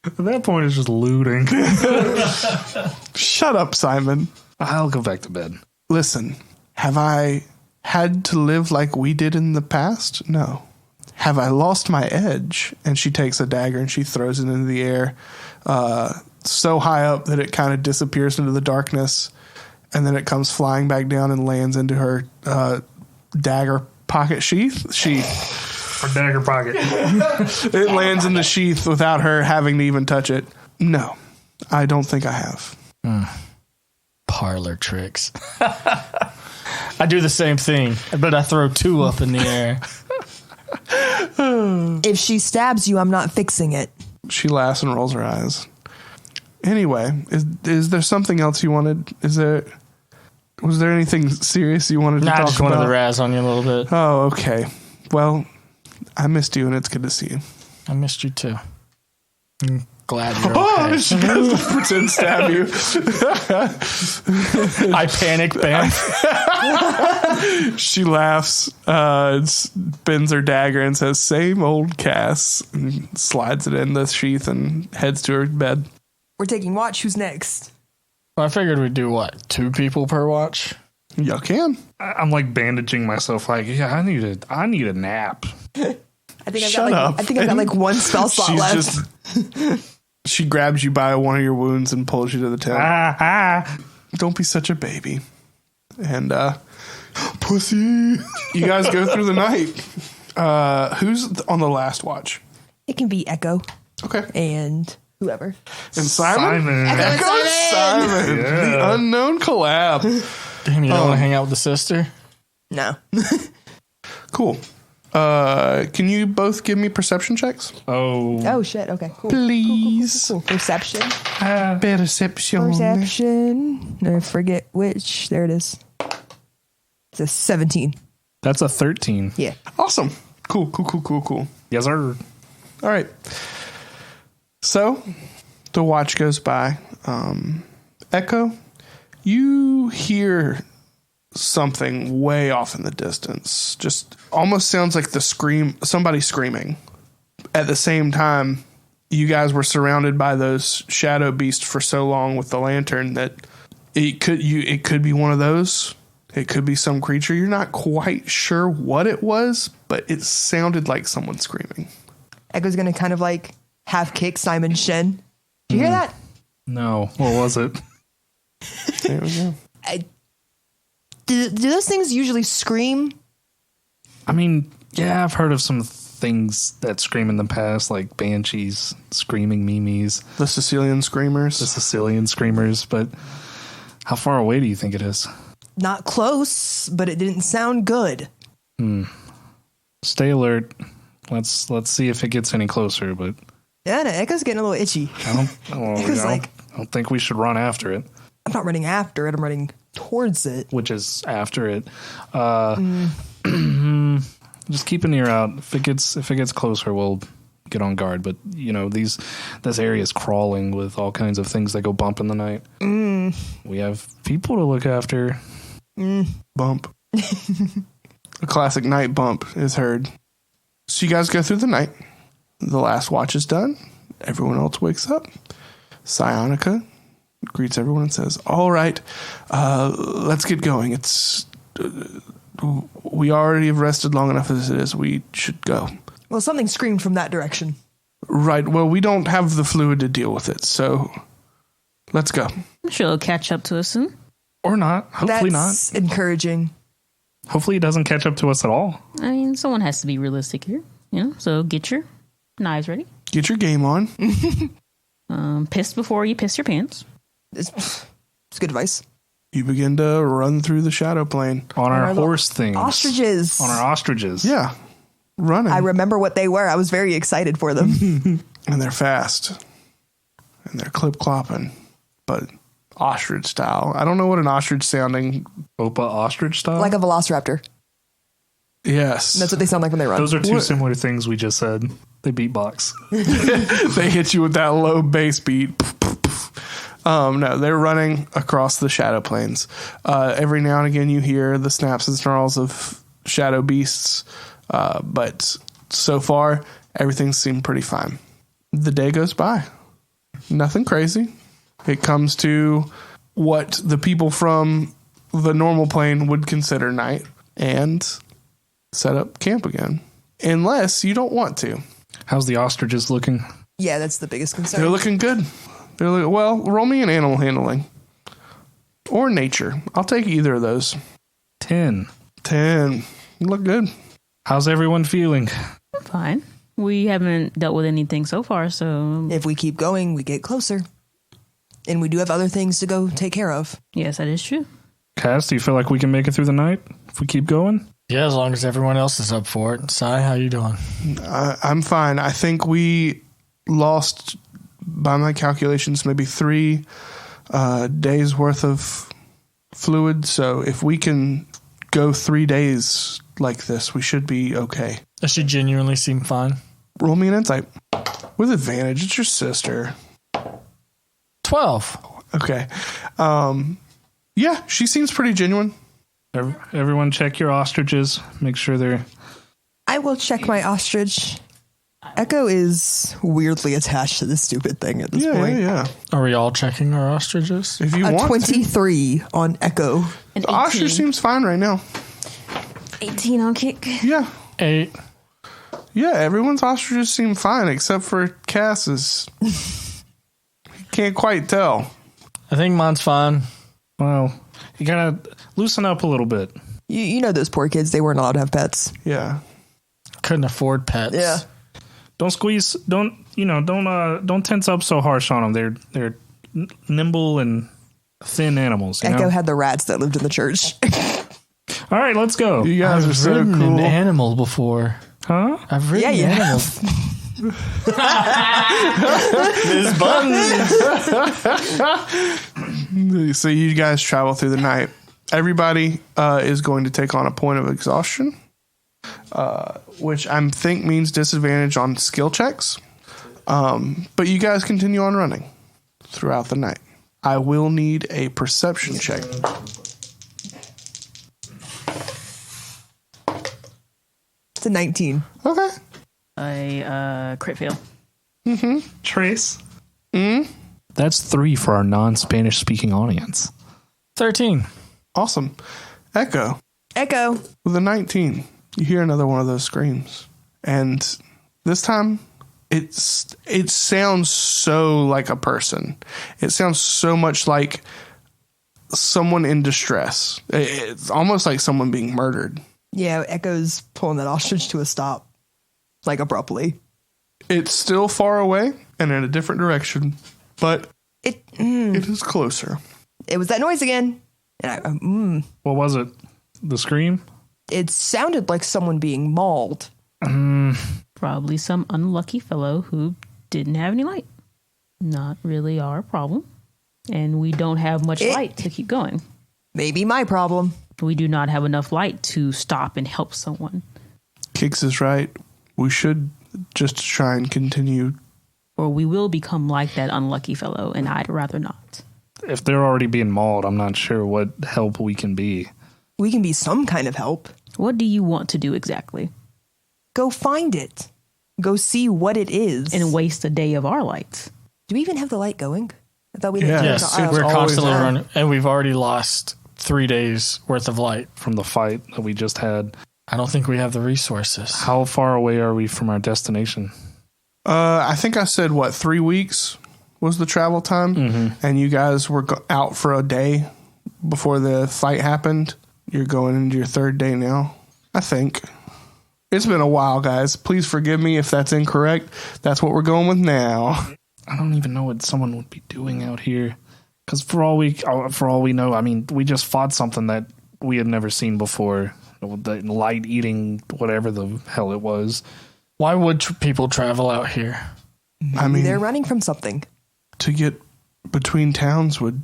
At that point, it's just looting. Shut up, Simon. I'll go back to bed. Listen, have I had to live like we did in the past? No. Have I lost my edge? And she takes a dagger and she throws it into the air so high up that it kind of disappears into the darkness. And then it comes flying back down and lands into her dagger pocket sheath. Or dagger pocket. It lands in the sheath without her having to even touch it. No, I don't think I have. Parlor tricks. I do the same thing, but I throw 2 up in the air. If she stabs you, I'm not fixing it. She laughs and rolls her eyes. Anyway, is there something else you wanted? Was there anything serious you wanted to talk about? I just wanted to razz on you a little bit. Oh, okay. Well, I missed you, and it's good to see you. I missed you too. I'm glad you're okay. She goes to pretend stab you. I panic, bam. She laughs, bends her dagger and says, "Same old Cass," and slides it in the sheath and heads to her bed. We're taking watch. Who's next? Well, I figured we'd do 2 people per watch? Y'all can. I'm like bandaging myself. Like, I need a nap. I think Shut up. I think I've got like 1 spell slot left. She grabs you by one of your wounds and pulls you to the tent. Don't be such a baby. And pussy. You guys go through the night. Who's on the last watch? It can be Echo. Okay. And whoever. And Simon? Echo Simon. Yeah. The unknown collab. Damn, you don't want to hang out with the sister? No. Cool. Can you both give me perception checks? Oh shit. Okay. Cool. Please. Cool. Perception. Perception. I forget which. There it is. It's a 17. That's a 13. Yeah. Awesome. Cool. Yes, sir. All right. So, the watch goes by. Echo, you hear something way off in the distance. Just almost sounds like somebody screaming. At the same time, you guys were surrounded by those shadow beasts for so long with the lantern that it could be one of those. It could be some creature. You're not quite sure what it was, but it sounded like someone screaming. Echo's going to kind of like half kick Simon Shen. Did you hear that? No. What was it? There we go. Do those things usually scream? I mean, yeah, I've heard of some things that scream in the past, like banshees, screaming mimes. The Sicilian screamers. The Sicilian screamers, but how far away do you think it is? Not close, but it didn't sound good. Stay alert. Let's see if it gets any closer, but Yeah, no, Echo's getting a little itchy. I don't think we should run after it. I'm not running after it. I'm running towards it. Which is after it. Just keep an ear out. If it gets closer, we'll get on guard. But this area is crawling with all kinds of things that go bump in the night. We have people to look after. Bump. A classic night bump is heard. So you guys go through the night. The last watch is done. Everyone else wakes up. Psionica greets everyone and says, "All right, let's get going. We already have rested long enough as it is. We should go." Well, something screamed from that direction. Right. Well, we don't have the fluid to deal with it, so let's go. I'm sure it'll catch up to us soon. Or not. Hopefully That's encouraging. Hopefully it doesn't catch up to us at all. I mean, someone has to be realistic here, so get your knives ready. Get your game on. Piss before you piss your pants. It's good advice. You begin to run through the shadow plane. On our horse things. Ostriches. On our ostriches. Yeah. Running. I remember what they were. I was very excited for them. And they're fast. And they're clip-clopping. But ostrich style. I don't know what an ostrich sounding. Opa ostrich style? Like a velociraptor. Yes. That's what they sound like when they run. Those are two similar things we just said. They beatbox. They hit you with that low bass beat. No, they're running across the shadow plains. Every now and again you hear the snaps and snarls of shadow beasts. But so far, everything seemed pretty fine. The day goes by. Nothing crazy. It comes to what the people from the normal plane would consider night and set up camp again. Unless you don't want to. How's the ostriches looking? Yeah, that's the biggest concern. They're looking good. Well, roll me an animal handling. Or nature. I'll take either of those. 10. You look good. How's everyone feeling? Fine. We haven't dealt with anything so far, so... If we keep going, we get closer. And we do have other things to go take care of. Yes, that is true. Cass, do you feel like we can make it through the night if we keep going? Yeah, as long as everyone else is up for it. Sai, how you doing? I'm fine. I think we lost, by my calculations, maybe 3 days worth of fluid. So if we can go 3 days like this, we should be okay. Does she genuinely seem fine? Roll me an insight. With advantage. It's your sister. 12. Okay. Yeah, she seems pretty genuine. Everyone check your ostriches. Make sure they're... I will check my ostrich. Echo is weirdly attached to this stupid thing at this point. Yeah. Are we all checking our ostriches? If you A want 23 on Echo. An to. Ostrich seems fine right now. 18 on kick. Yeah. 8. Yeah, everyone's ostriches seem fine except for Cass's. Can't quite tell. I think mine's fine. Well, you gotta loosen up a little bit. You know those poor kids, they weren't allowed to have pets. Yeah. Couldn't afford pets. Yeah. Don't squeeze. Don't tense up so harsh on them. They're nimble and thin animals. You Echo know? had the rats that lived in the church. All right, let's go. You guys I've are so ridden cool. an animal before. Huh? I've ridden Yeah, you animals. Miss Buttons. So you guys travel through the night. Everybody is going to take on a point of exhaustion, which I think means disadvantage on skill checks. But you guys continue on running throughout the night. I will need a perception check. It's a 19. Okay. I crit fail. Trace? That's 3 for our non-Spanish speaking audience. 13. Awesome. Echo. Echo. With a 19, you hear another one of those screams. And this time, it sounds so like a person. It sounds so much like someone in distress. It's almost like someone being murdered. Yeah, Echo's pulling that ostrich to a stop, like abruptly. It's still far away and in a different direction, but it is closer. It was that noise again. And What was it? The scream? it sounded like someone being mauled. Probably some unlucky fellow who didn't have any light. Not really our problem. And we don't have much light to keep going. Maybe my problem. We do not have enough light to stop and help someone. Kix is right. We should just try and continue. Or we will become like that unlucky fellow, and I'd rather not. If they're already being mauled, I'm not sure what help we can be. We can be some kind of help. What do you want to do exactly? Go find it. Go see what it is. And waste a day of our lights. Do we even have the light going? I thought we Yeah. didn't. Yes, we're constantly running, and we've already lost 3 days worth of light. From the fight that we just had. I don't think we have the resources. How far away are we from our destination? I think I said, 3 weeks was the travel time? And you guys were out for a day before the fight happened. You're going into your 3rd day now, I think. It's been a while, guys. Please forgive me if that's incorrect. That's what we're going with now. I don't even know what someone would be doing out here. Because for all we know, I mean, we just fought something that we had never seen before. The light eating, whatever the hell it was. Why would people travel out here? I mean, they're running from something. To get between towns would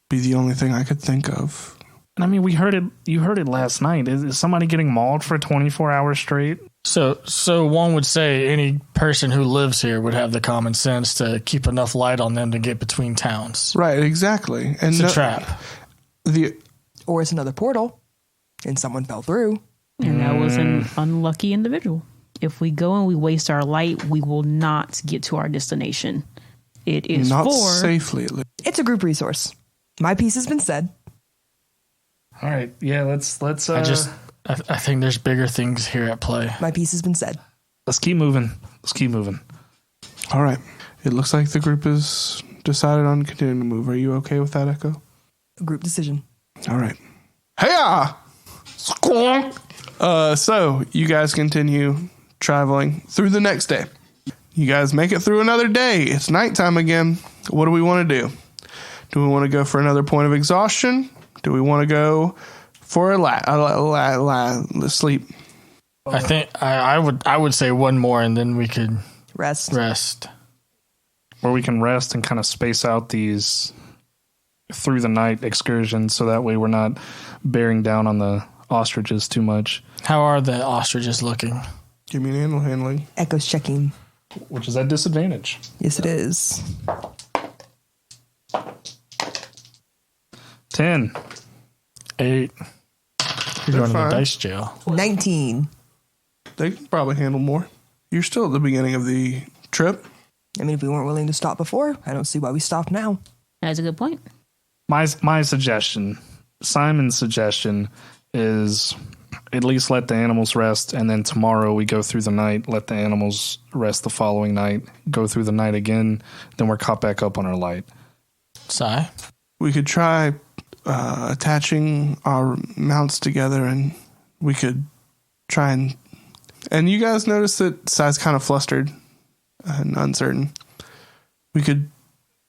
be the only thing I could think of. And I mean, we heard it. You heard it last night. Is somebody getting mauled for 24 hours straight? So one would say any person who lives here would have the common sense to keep enough light on them to get between towns. Right, exactly. And It's a trap. Or it's another portal, and someone fell through. And that was an unlucky individual. If we go and we waste our light, we will not get to our destination. It is not for... safely, at least. It's a group resource. My piece has been said. All right, yeah, let's. I think there's bigger things here at play. My piece has been said. Let's keep moving. All right. It looks like the group has decided on continuing to move. Are you okay with that, Echo? A group decision. All right. Hey-ya! So you guys continue traveling through the next day. You guys make it through another day. It's nighttime again. What do we want to do? Do we want to go for another point of exhaustion? Do we want to go for a sleep? I think I would say one more, and then we could Rest. Where we can rest and kind of space out these through the night excursions, so that way we're not bearing down on the ostriches too much. How are the ostriches looking? Give me an animal handling. Echo's checking. Which is at disadvantage. Yes, it is. 10. 8. You're going to the dice jail. 19. They can probably handle more. You're still at the beginning of the trip. I mean, if we weren't willing to stop before, I don't see why we stopped now. That's a good point. My suggestion, Simon's suggestion, is at least let the animals rest, and then tomorrow we go through the night, let the animals rest the following night, go through the night again, then we're caught back up on our light. Sai? We could try attaching our mounts together, and we could try and you guys notice that Sai's kind of flustered and uncertain. We could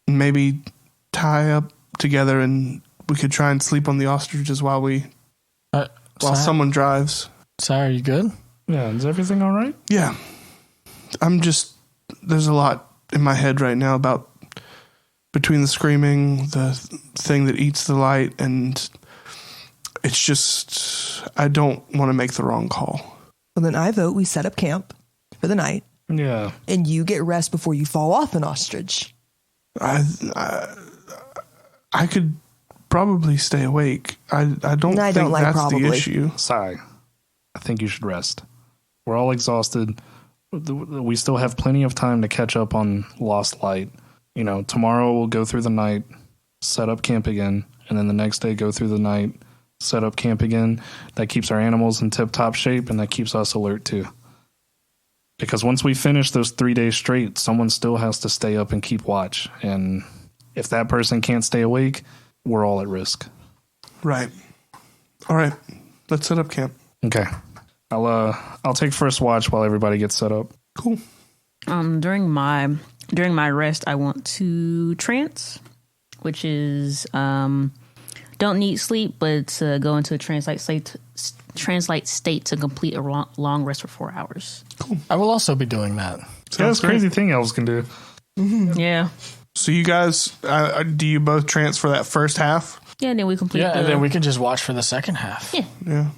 maybe tie up together, and we could try and sleep on the ostriches while someone drives. Sai, are you good? Yeah, is everything all right? Yeah. There's a lot in my head right now about between the screaming, the thing that eats the light, and it's just, I don't want to make the wrong call. Well, then I vote we set up camp for the night. Yeah. And you get rest before you fall off an ostrich. I could probably stay awake. I don't think like that's probably. the issue. Sigh. I think you should rest. We're all exhausted. we still have plenty of time to catch up on Lost Light. You know, tomorrow we'll go through the night, set up camp again, and then the next day go through the night, set up camp again. That keeps our animals in tip-top shape, and that keeps us alert too. Because once we finish those 3 days straight, someone still has to stay up and keep watch. And if that person can't stay awake, we're all at risk. Right. All right. Let's set up camp. Okay. I'll take first watch while everybody gets set up. Cool. During my rest, I want to trance, which is don't need sleep, but go into a translate state to complete a long rest for 4 hours. Cool. I will also be doing that. So that's a crazy thing elves can do. Mm-hmm. Yeah. So you guys, do you both transfer that first half? Yeah, and then we complete. Yeah, and then we can just watch for the second half. Yeah. Yeah.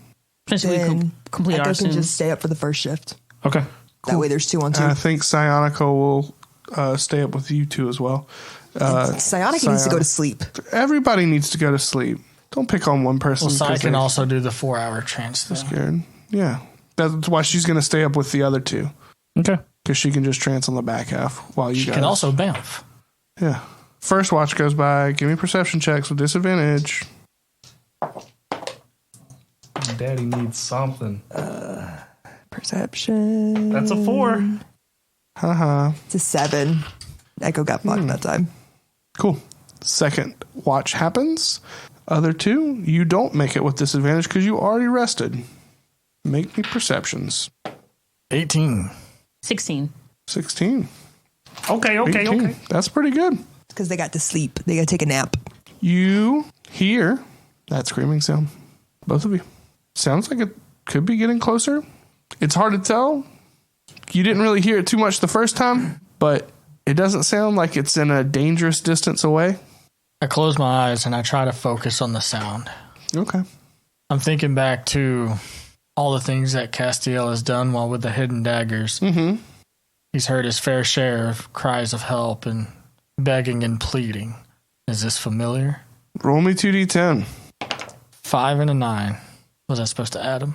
Especially we complete Echo our can just stay up for the first shift. Okay. That way there's 2 on 2. I think Psionica will stay up with you two as well. Psionica needs to go to sleep. Everybody needs to go to sleep. Don't pick on one person. Well, Sai can also do the 4-hour trance thing. Scared. Yeah. That's why she's going to stay up with the other two. Okay. Because she can just trance on the back half while you guys. She can also bamf. Yeah. First watch goes by. Give me perception checks with disadvantage. Daddy needs something. Perception. That's a 4. Haha. It's a 7. Echo got fucked that time. Cool. Second watch happens. Other two, you don't make it with disadvantage because you already rested. Make me perceptions. 18. 16. 16. Okay. 18. That's pretty good. It's because they got to sleep. They got to take a nap. You hear that screaming sound. Both of you. Sounds like it could be getting closer. It's hard to tell. You didn't really hear it too much the first time, but it doesn't sound like it's in a dangerous distance away. I close my eyes and I try to focus on the sound. Okay. I'm thinking back to all the things that Castiel has done while with the hidden daggers. Mm-hmm. He's heard his fair share of cries of help and begging and pleading. Is this familiar? Roll me 2d10. 5 and a 9. Was I supposed to add them?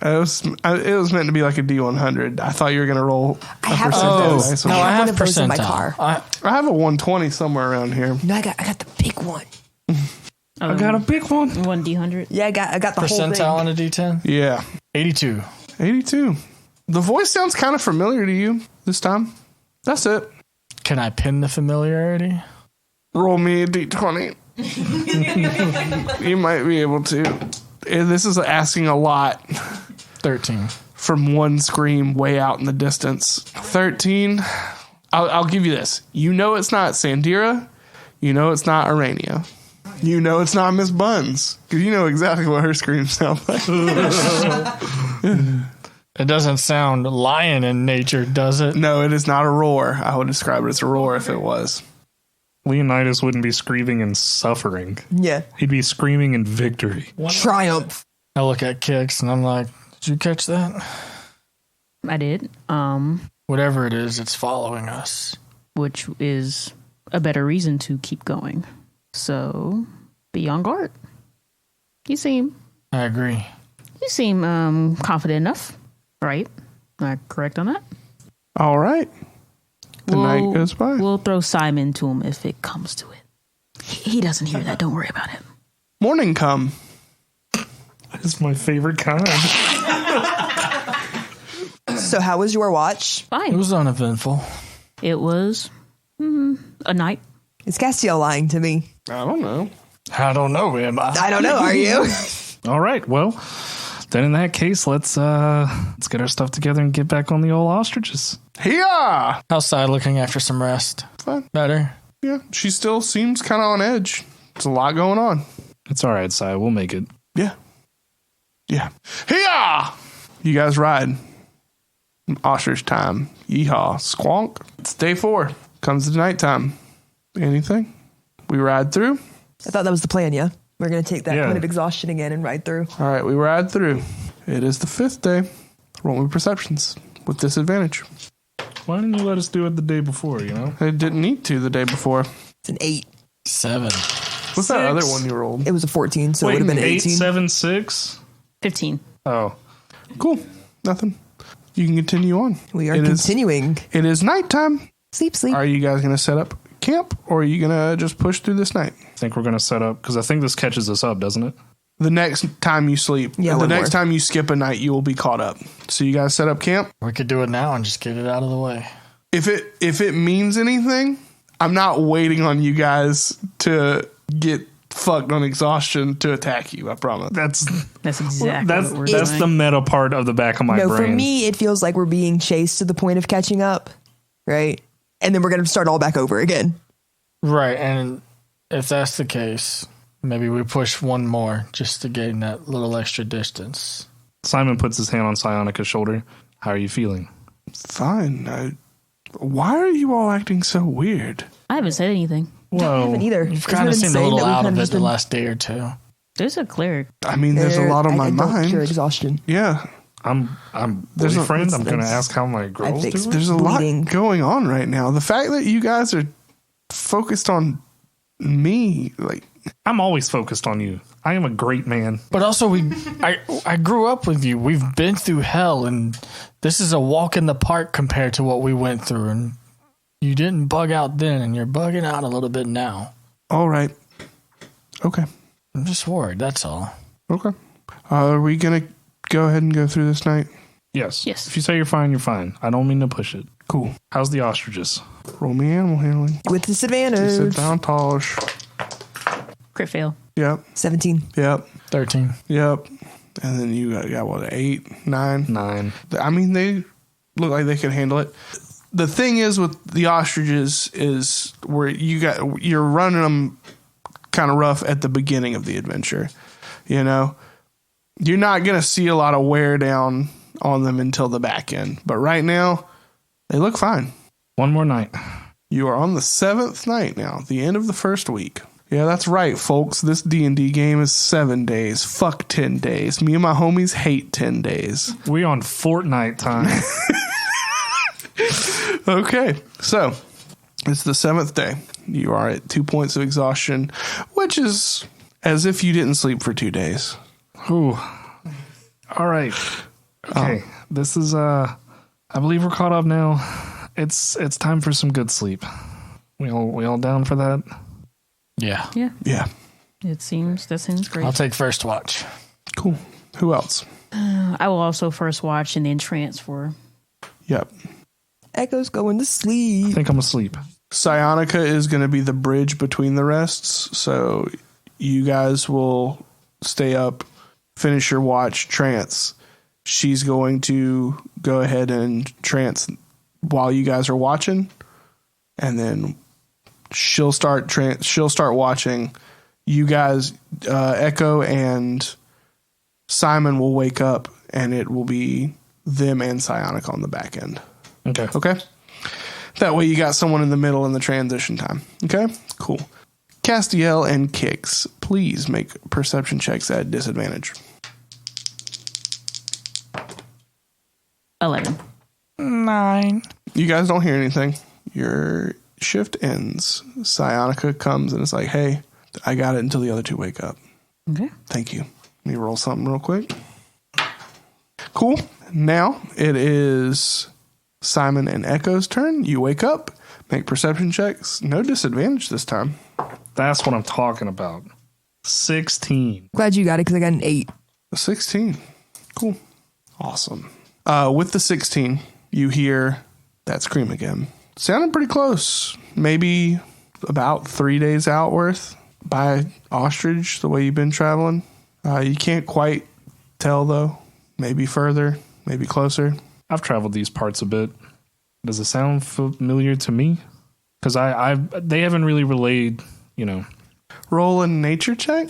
It was meant to be like a D100. I thought you were going to roll a I have percentile. no, I have one of those in my percentile. car. I have a 120 somewhere around here. No, I got the big one. I got a big one. 1D100. Yeah, I got the Percentile whole on a D10? Yeah. 82. 82. The voice sounds kind of familiar to you this time. That's it. Can I pin the familiarity? Roll me a D20. You might be able to. This is asking a lot. 13. From one scream way out in the distance. 13. I'll give you this. You know it's not Sandira. You know it's not Arania. You know it's not Miss Buns. Because you know exactly what her screams sound like. It doesn't sound lion in nature, does it? No, it is not a roar. I would describe it as a roar if it was. Leonidas wouldn't be screaming in suffering. Yeah. He'd be screaming in victory. Triumph. I look at Kix and I'm like, did you catch that? I did. Whatever it is, it's following us. Which is a better reason to keep going. So be on guard. You seem I agree. confident enough, right? Am I correct on that? All right. The night goes by. We'll throw Simon to him if it comes to it. He doesn't hear that. Don't worry about it. Morning come. It's my favorite kind. So how was your watch? It Fine. was uneventful. It was a night. Is Castiel lying to me? I don't know. I don't know, am I? I don't know. Are you? All right. Well, then in that case, let's get our stuff together and get back on the old ostriches. Hiya! Outside looking after some rest. Fine. Better. Yeah, she still seems kind of on edge. There's a lot going on. It's all right, Si. We'll make it. Yeah. Yeah. Hiya! You guys ride. Ostrich time. Yeehaw. Squonk. It's day 4. Comes to nighttime. Anything? We ride through. I thought that was the plan, yeah? We're going to take that Yeah. point of exhaustion again and ride through. All right, we ride through. It is the 5th day. Roll me perceptions with disadvantage. Why didn't you let us do it the day before, you know? I didn't need to the day before. It's an 8. 7. What's that other one you rolled? It was a 14, so it would have been 8, 18. 7, 6? 15. Oh. Cool. Nothing. you can continue on. We are continuing. It is nighttime. Sleep. Are you guys going to set up camp, or are you going to just push through this night? I think we're going to set up, because I think this catches us up, doesn't it? The next time you sleep, the next time you skip a night, you will be caught up. So you guys set up camp? We could do it now and just get it out of the way. If it means anything, I'm not waiting on you guys to get fucked on exhaustion to attack you. I promise. That's exactly what we're that's doing. the meta part of the back of my brain. For me, it feels like we're being chased to the point of catching up, right? And then we're going to start all back over again. Right, and if that's the case, maybe we push one more just to gain that little extra distance. Simon puts his hand on Psionica's shoulder. How are you feeling? Fine. Why are you all acting so weird? I haven't said anything. I haven't either. You've kind of seemed a little out of it the last day or two. There's a cleric. I mean, there's a lot on my I don't mind. cure exhaustion. Yeah. I'm boyfriend. I'm going to ask how my girl's doing. There's a lot going on right now. The fact that you guys are focused on me, like, I'm always focused on you. I am a great man. But also, I grew up with you. We've been through hell, and this is a walk in the park compared to what we went through. And you didn't bug out then, and you're bugging out a little bit now. All right. Okay. I'm just worried, that's all. Okay. Are we going to go ahead and go through this night? Yes. Yes. If you say you're fine, you're fine. I don't mean to push it. Cool. How's the ostriches? Roll me animal handling. With disadvantage. Disadvantage. Crit fail. Yep. 17. Yep. 13. Yep. And then you got what, 8, 9? 9. I mean, they look like they can handle it. The thing is with the ostriches is where you're running them kind of rough at the beginning of the adventure. You know, you're not going to see a lot of wear down on them until the back end. But right now, they look fine. One more night. You are on the 7th night now, the end of the first week. Yeah, that's right, folks. This D&D game is 7 days. Fuck 10 days. Me and my homies hate 10 days. We on Fortnite time. Okay, so it's the 7th day. You are at 2 points of exhaustion, which is as if you didn't sleep for 2 days. Ooh. All right. Okay. This is I believe we're caught up now. It's time for some good sleep. We all down for that? Yeah. Yeah. That seems great. I'll take first watch. Cool. Who else? I will also first watch and then transfer. Yep. Echo's going to I sleep. think I'm asleep. Psionica is going to be the bridge between the rests, so you guys will stay up, finish your watch, trance. She's going to go ahead and trance while you guys are watching, and then she'll start watching. You guys, Echo and Simon will wake up, and it will be them and Psionica on the back end. Okay. That way you got someone in the middle in the transition time. Okay? Cool. Castiel and Kix, please make perception checks at disadvantage. 11. 9. You guys don't hear anything. Your shift ends. Psionica comes and it's like, hey, I got it until the other two wake up. Okay. Thank you. Let me roll something real quick. Cool. Now it is Simon and Echo's turn. You wake up, make perception checks. No disadvantage this time. That's what I'm talking about. 16. Glad you got it because I got an 8. A 16. Cool. Awesome. With the 16, you hear that scream again. Sounding pretty close. Maybe about 3 days out worth by ostrich, the way you've been traveling. You can't quite tell, though. Maybe further, maybe closer. I've traveled these parts a bit. Does it sound familiar to me? Because they haven't really relayed, Roll a nature check.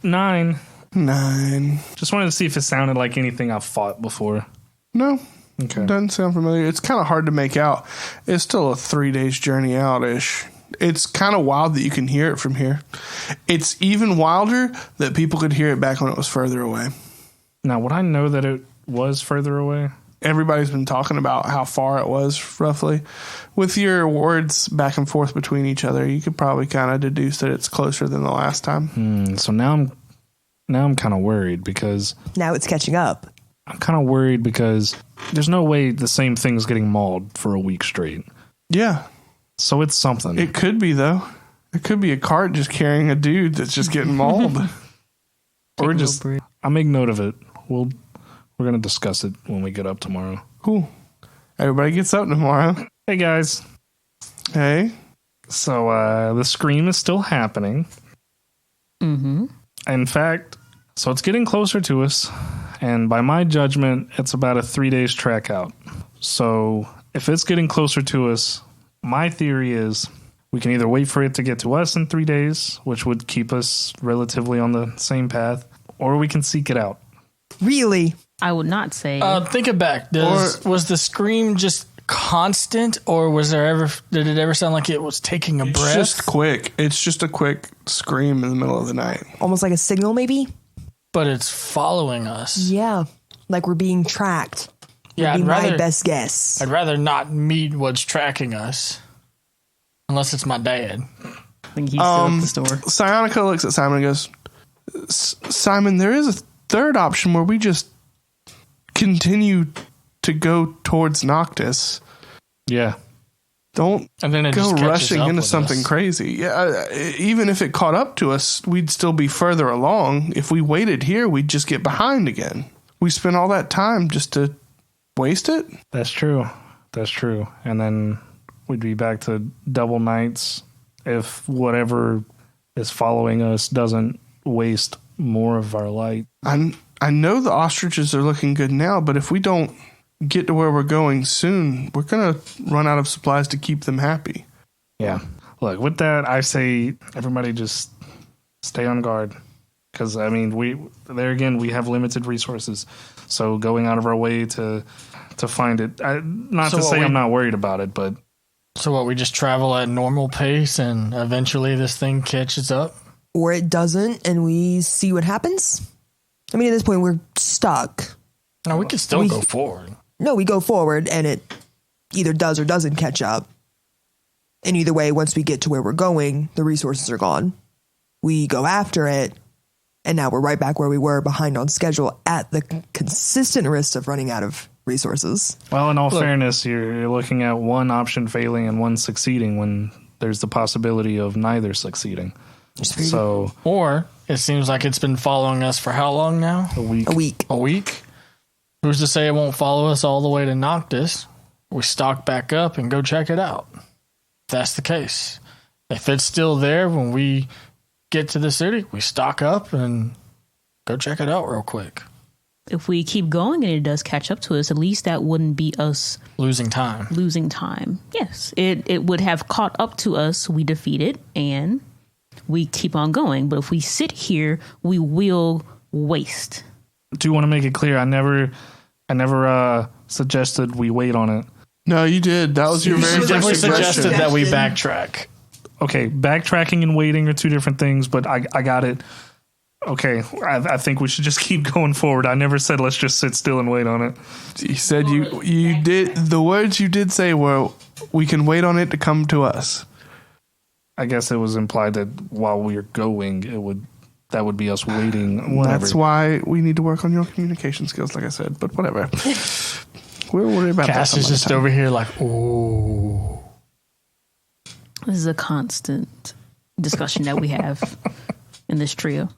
9. 9. Just wanted to see if it sounded like anything I've fought before. No. Okay. Doesn't sound familiar. It's kind of hard to make out. It's still a 3 days journey out-ish. It's kind of wild that you can hear it from here. It's even wilder that people could hear it back when it was further away. Now, would I know that it was further away? Everybody's been talking about how far it was, roughly. With your words back and forth between each other, you could probably kind of deduce that it's closer than the last time. So now I'm kind of worried because Now it's catching up. I'm kind of worried because there's no way the same thing's getting mauled for a week straight. Yeah. So it's something. It could be, though. It could be a cart just carrying a dude that's just getting mauled. Or just, I'll make note of it. We're going to discuss it when we get up tomorrow. Cool. Everybody gets up tomorrow. Hey, guys. Hey. So the scream is still happening. Mm-hmm. In fact, so it's getting closer to us. And by my judgment, it's about a 3 days trek out. So if it's getting closer to us, my theory is we can either wait for it to get to us in 3 days, which would keep us relatively on the same path, or we can seek it out. Really? I would not say. Think it back. Was the scream just constant, or did it ever sound like it was taking a breath? It's just quick. It's just a quick scream in the middle of the night. Almost like a signal, maybe? But it's following us. Yeah. Like we're being tracked. Yeah, Would be my best guess. I'd rather not meet what's tracking us. Unless it's my dad. I think he's still at the store. Psionica looks at Simon and goes, Simon, there is a third option where we just continue to go towards Noctis. Yeah. Don't and then go rushing into something crazy. Yeah, even if it caught up to us, we'd still be further along. If we waited here, we'd just get behind again. We spent all that time just to waste it? That's true. That's true. And then we'd be back to double nights if whatever is following us doesn't waste more of our light. I know the ostriches are looking good now, but if we don't get to where we're going soon, we're going to run out of supplies to keep them happy. Yeah. Look, with that, I say everybody just stay on guard. Because, I mean, we have limited resources. So going out of our way to find it, not to say I'm not worried about it, but... So what, we just travel at normal pace and eventually this thing catches up? Or it doesn't and we see what happens? I mean, at this point, we're stuck. No, we can still go forward. No, we go forward and it either does or doesn't catch up. And either way, once we get to where we're going, the resources are gone. We go after it, and now we're right back where we were, behind on schedule, at the consistent risk of running out of resources. Well, in all fairness, you're looking at one option failing and one succeeding when there's the possibility of neither succeeding. So, or it seems like it's been following us for how long now? A week. A week. Who's to say it won't follow us all the way to Noctis? We stock back up and go check it out. If that's the case. If it's still there when we get to the city, we stock up and go check it out real quick. If we keep going and it does catch up to us, at least that wouldn't be us losing time. Yes, it would have caught up to us. We defeat it and we keep on going. But if we sit here, we will waste. Do you want to make it clear? I never suggested we wait on it. No, you did. That was your very first definitely suggestion. suggested that we backtrack. Okay, backtracking and waiting are two different things, but I got it. Okay, I think we should just keep going forward. I never said let's just sit still and wait on it. You said you did. The words you did say were, we can wait on it to come to us. I guess it was implied that while we're going, that would be us waiting. Whatever. That's why we need to work on your communication skills, like I said. But whatever. We'll worry about Cass that. Cass is just over here like, ooh. This is a constant discussion that we have in this trio.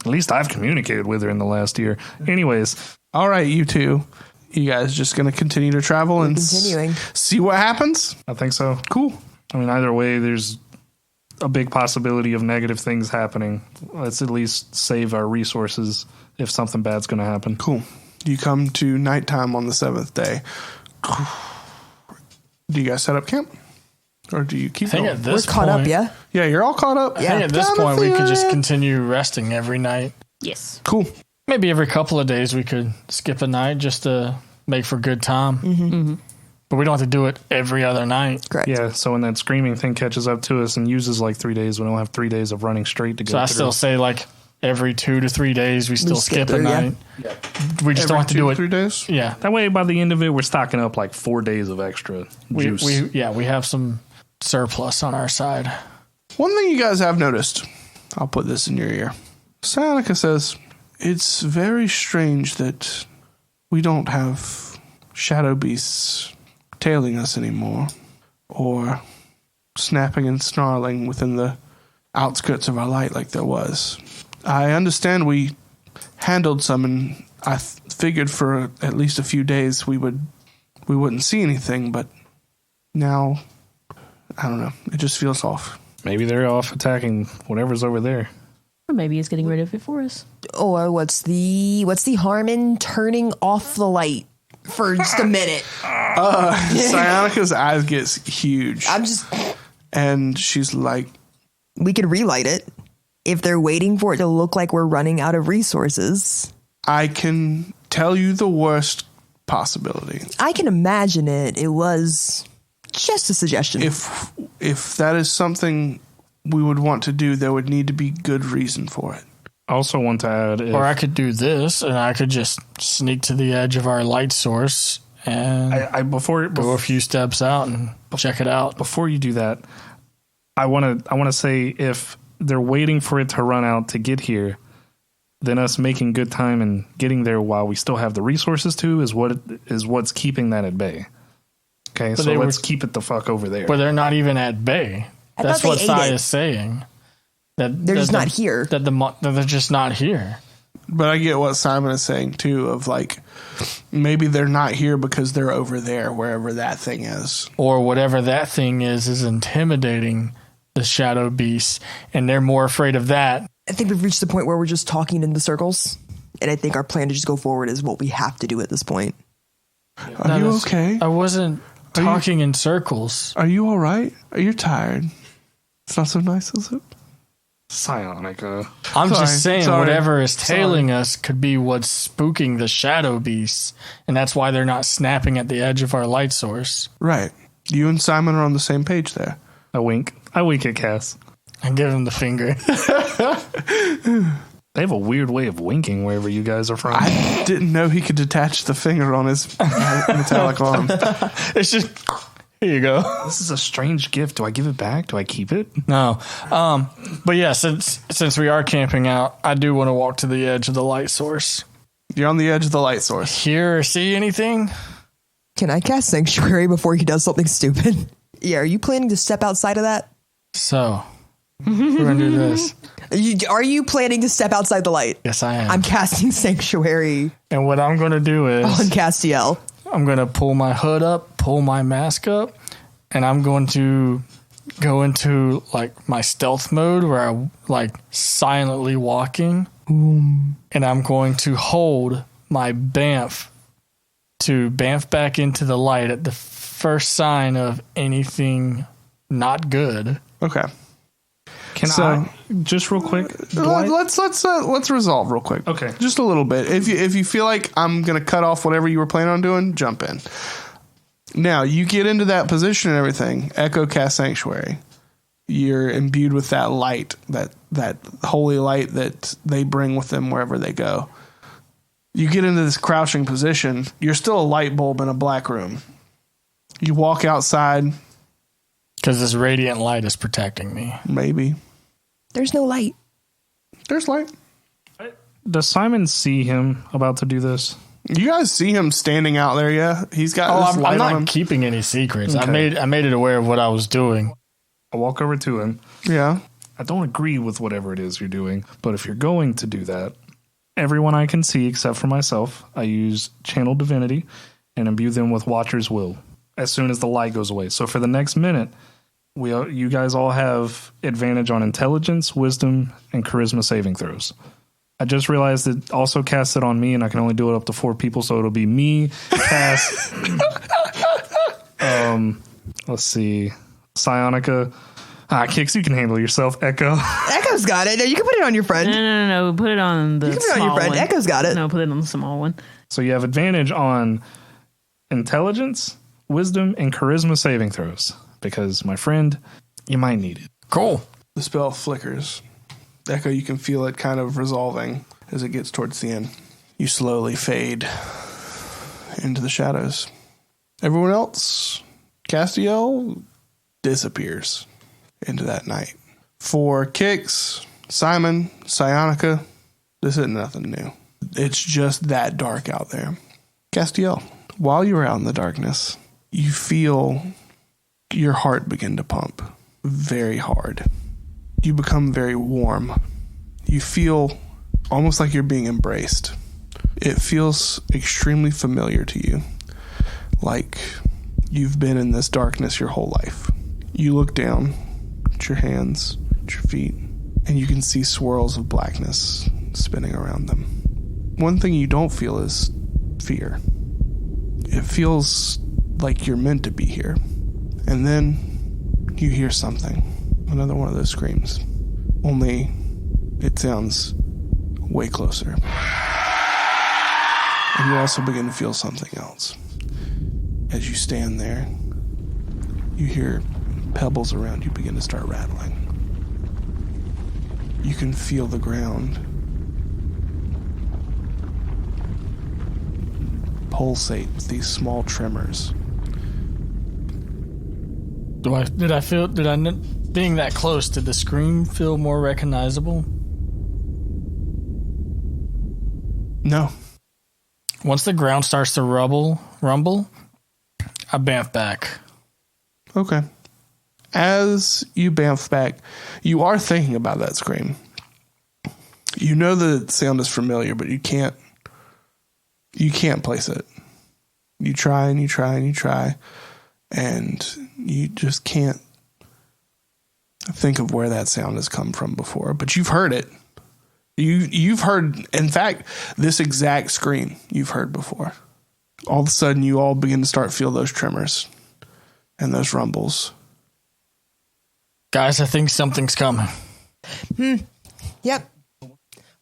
At least I've communicated with her in the last year. Anyways. All right, you two. You guys just going to continue to travel and see what happens? I think so. Cool. I mean, either way, there's a big possibility of negative things happening. Let's at least save our resources if something bad's going to happen. Cool. You come to nighttime on the 7th day. Do you guys set up camp? Or do you keep going? We're caught up, yeah? Yeah, you're all caught up? I think at this point we could just continue resting every night. Yes. Cool. Maybe every couple of days we could skip a night just to make for good time. Mm-hmm. But we don't have to do it every other night. Correct. Yeah, so when that screaming thing catches up to us and uses like 3 days, we don't have 3 days of running straight to go So I through. still say like every 2 to 3 days we still skip a night. Yeah. We just don't have to do it 3 days? Yeah. That way, by the end of it, we're stocking up like 4 days of extra juice. We have some surplus on our side. One thing you guys have noticed, I'll put this in your ear. Psionica says, it's very strange that we don't have shadow beasts tailing us anymore, or snapping and snarling within the outskirts of our light like there was. I understand we handled some, and I figured for at least a few days we wouldn't see anything, but now, I don't know, it just feels off. Maybe they're off attacking whatever's over there. Or maybe it's getting rid of it for us. Or what's the harm in turning off the light for just a minute? Cyonica's eyes gets huge. And she's like, we could relight it if they're waiting for it to look like we're running out of resources. I can tell you the worst possibility. I can imagine it. It was just a suggestion. If that is something we would want to do, there would need to be good reason for it. I also want to add... Or I could do this, and I could just sneak to the edge of our light source and before go a few steps out and check it out. Before you do that, I want to say if they're waiting for it to run out to get here, then us making good time and getting there while we still have the resources to is what's keeping that at bay. Okay, so let's keep it the fuck over there. But they're not even at bay. That's what Sai is saying. That they're just not here. That they're just not here. But I get what Simon is saying too, of like, maybe they're not here because they're over there, wherever that thing is. Or whatever that thing is intimidating the shadow beasts, and they're more afraid of that. I think we've reached the point where we're just talking in the circles, and I think our plan to just go forward is what we have to do at this point. Are you okay? I wasn't talking in circles. Are you all right? Are you tired? It's not so nice, is it? Psionica. I'm just saying whatever is tailing us could be what's spooking the shadow beasts, and that's why they're not snapping at the edge of our light source. Right. You and Simon are on the same page there. I wink at Cass. I give him the finger. They have a weird way of winking wherever you guys are from. I didn't know he could detach the finger on his metallic arm. It's just... Here you go. This is a strange gift. Do I give it back? Do I keep it? No. But yeah, since we are camping out, I do want to walk to the edge of the light source. You're on the edge of the light source. Hear or see anything? Can I cast Sanctuary before he does something stupid? Yeah, are you planning to step outside of that? So, we're going to do this. Are you planning to step outside the light? Yes, I am. I'm casting Sanctuary. And what I'm going to do is... On Castiel. I'm going to pull my hood up, pull my mask up, and I'm going to go into like my stealth mode where I'm like silently walking. And I'm going to hold my Bamf to Bamf back into the light at the first sign of anything not good. Okay. Can I just real quick? Let's resolve real quick. Okay, just a little bit. If you feel like I'm gonna cut off whatever you were planning on doing, jump in. Now you get into that position and everything. Echo cast Sanctuary. You're imbued with that light, that holy light that they bring with them wherever they go. You get into this crouching position. You're still a light bulb in a black room. You walk outside. Because this radiant light is protecting me. Maybe. There's no light. There's light. Does Simon see him about to do this? You guys see him standing out there, yeah? He's got this light I'm not on him. keeping any secrets. Okay. I made it aware of what I was doing. I walk over to him. Yeah. I don't agree with whatever it is you're doing, but if you're going to do that, everyone I can see except for myself, I use Channel Divinity and imbue them with Watcher's Will as soon as the light goes away. So for the next minute... you guys all have advantage on intelligence, wisdom, and charisma saving throws. I just realized it also casts it on me, and I can only do it up to 4 people, so it'll be me, Cass, let's see, Psionica. Kix, you can handle yourself. Echo. Echo's got it. No, you can put it on your friend. No. Put it on the You can put it on your small friend. one. Echo's got it. No, put it on the small one. So you have advantage on intelligence, wisdom, and charisma saving throws. Because, my friend, you might need it. Cool. The spell flickers. Echo, you can feel it kind of resolving as it gets towards the end. You slowly fade into the shadows. Everyone else, Castiel disappears into that night. For Kix, Simon, Psionica, this isn't nothing new. It's just that dark out there. Castiel, while you were out in the darkness, you feel your heart begin to pump very hard. You become very warm. You feel almost like you're being embraced. It feels extremely familiar to you, like you've been in this darkness your whole life. You look down at your hands, at your feet, and you can see swirls of blackness spinning around them. One thing you don't feel is fear. It feels like you're meant to be here. And then you hear something. Another one of those screams. Only it sounds way closer. And you also begin to feel something else. As you stand there, you hear pebbles around you begin to start rattling. You can feel the ground pulsate with these small tremors. Being that close, did the scream feel more recognizable? No. Once the ground starts to rumble, I bamf back. Okay. As you bamf back, you are thinking about that scream. You know the sound is familiar, but you can't place it. You try and you try and you try, and you just can't think of where that sound has come from before. But you've heard it. You've heard, in fact, this exact scream you've heard before. All of a sudden, you all begin to start feel those tremors and those rumbles. Guys, I think something's coming. Yep.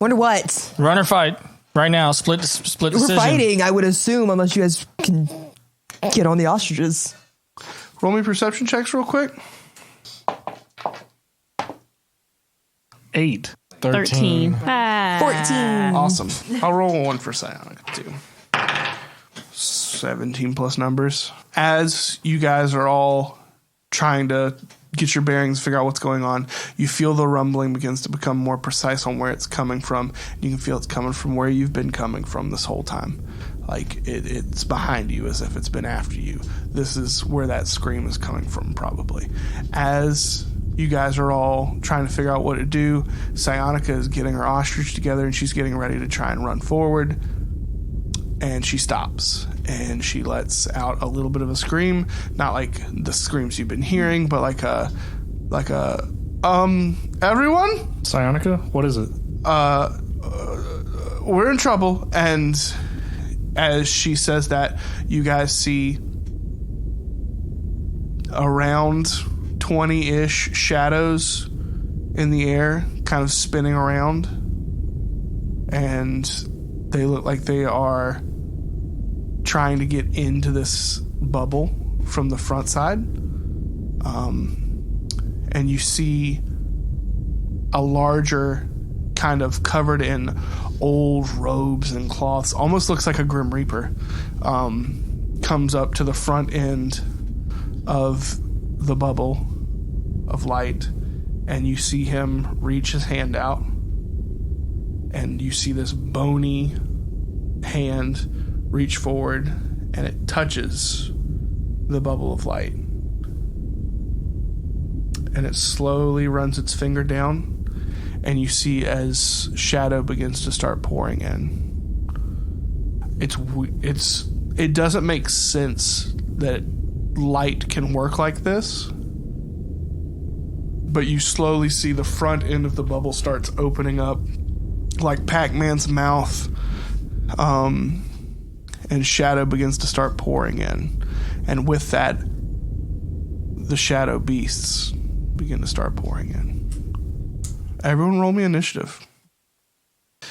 Wonder what? Run or fight. Right now, split decision. We're fighting, I would assume, unless you guys can get on the ostriches. Roll me perception checks real quick. 8. 13. 14. Awesome. I'll roll one for psionic, too. 17 plus numbers. As you guys are all trying to get your bearings, figure out what's going on, you feel the rumbling begins to become more precise on where it's coming from. You can feel it's coming from where you've been coming from this whole time. Like it's behind you, as if it's been after you. This is where that scream is coming from, probably. As you guys are all trying to figure out what to do, Psionica is getting her ostrich together, and she's getting ready to try and run forward. And she stops, and she lets out a little bit of a scream, not like the screams you've been hearing, but like a everyone? Psionica? What is it? We're in trouble. And as she says that, you guys see around 20-ish shadows in the air, kind of spinning around, and they look like they are trying to get into this bubble from the front side. And you see a larger, kind of covered in old robes and cloths, almost looks like a Grim Reaper, comes up to the front end of the bubble of light, and you see him reach his hand out, and you see this bony hand reach forward, and it touches the bubble of light, and it slowly runs its finger down, and you see as shadow begins to start pouring in. It doesn't make sense that light can work like this, but you slowly see the front end of the bubble starts opening up like Pac-Man's mouth, and shadow begins to start pouring in. And with that, the shadow beasts begin to start pouring in. Everyone roll me initiative.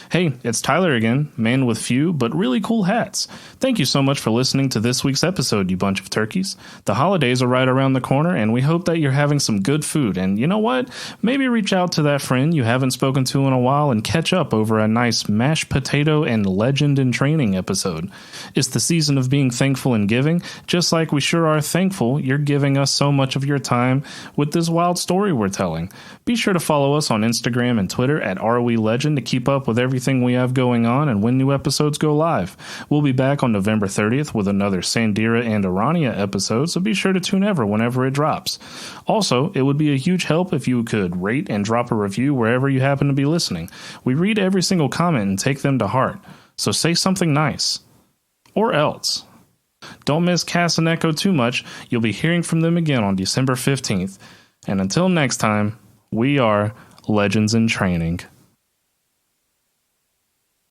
Hey, it's Tyler again, man with few but really cool hats. Thank you so much for listening to this week's episode, you bunch of turkeys. The holidays are right around the corner, and we hope that you're having some good food. And you know what? Maybe reach out to that friend you haven't spoken to in a while and catch up over a nice mashed potato and legend in training episode. It's the season of being thankful and giving, just like we sure are thankful you're giving us so much of your time with this wild story we're telling. Be sure to follow us on Instagram and Twitter at RWeLegend to keep up with everything everything we have going on and when new episodes go live. We'll be back on November 30th with another Sandira and Arania episode, so be sure to tune in whenever it drops. Also, it would be a huge help if you could rate and drop a review wherever you happen to be listening. We read every single comment and take them to heart, so say something nice. Or else. Don't miss Cass and Echo too much. You'll be hearing from them again on December 15th. And until next time, we are Legends in Training.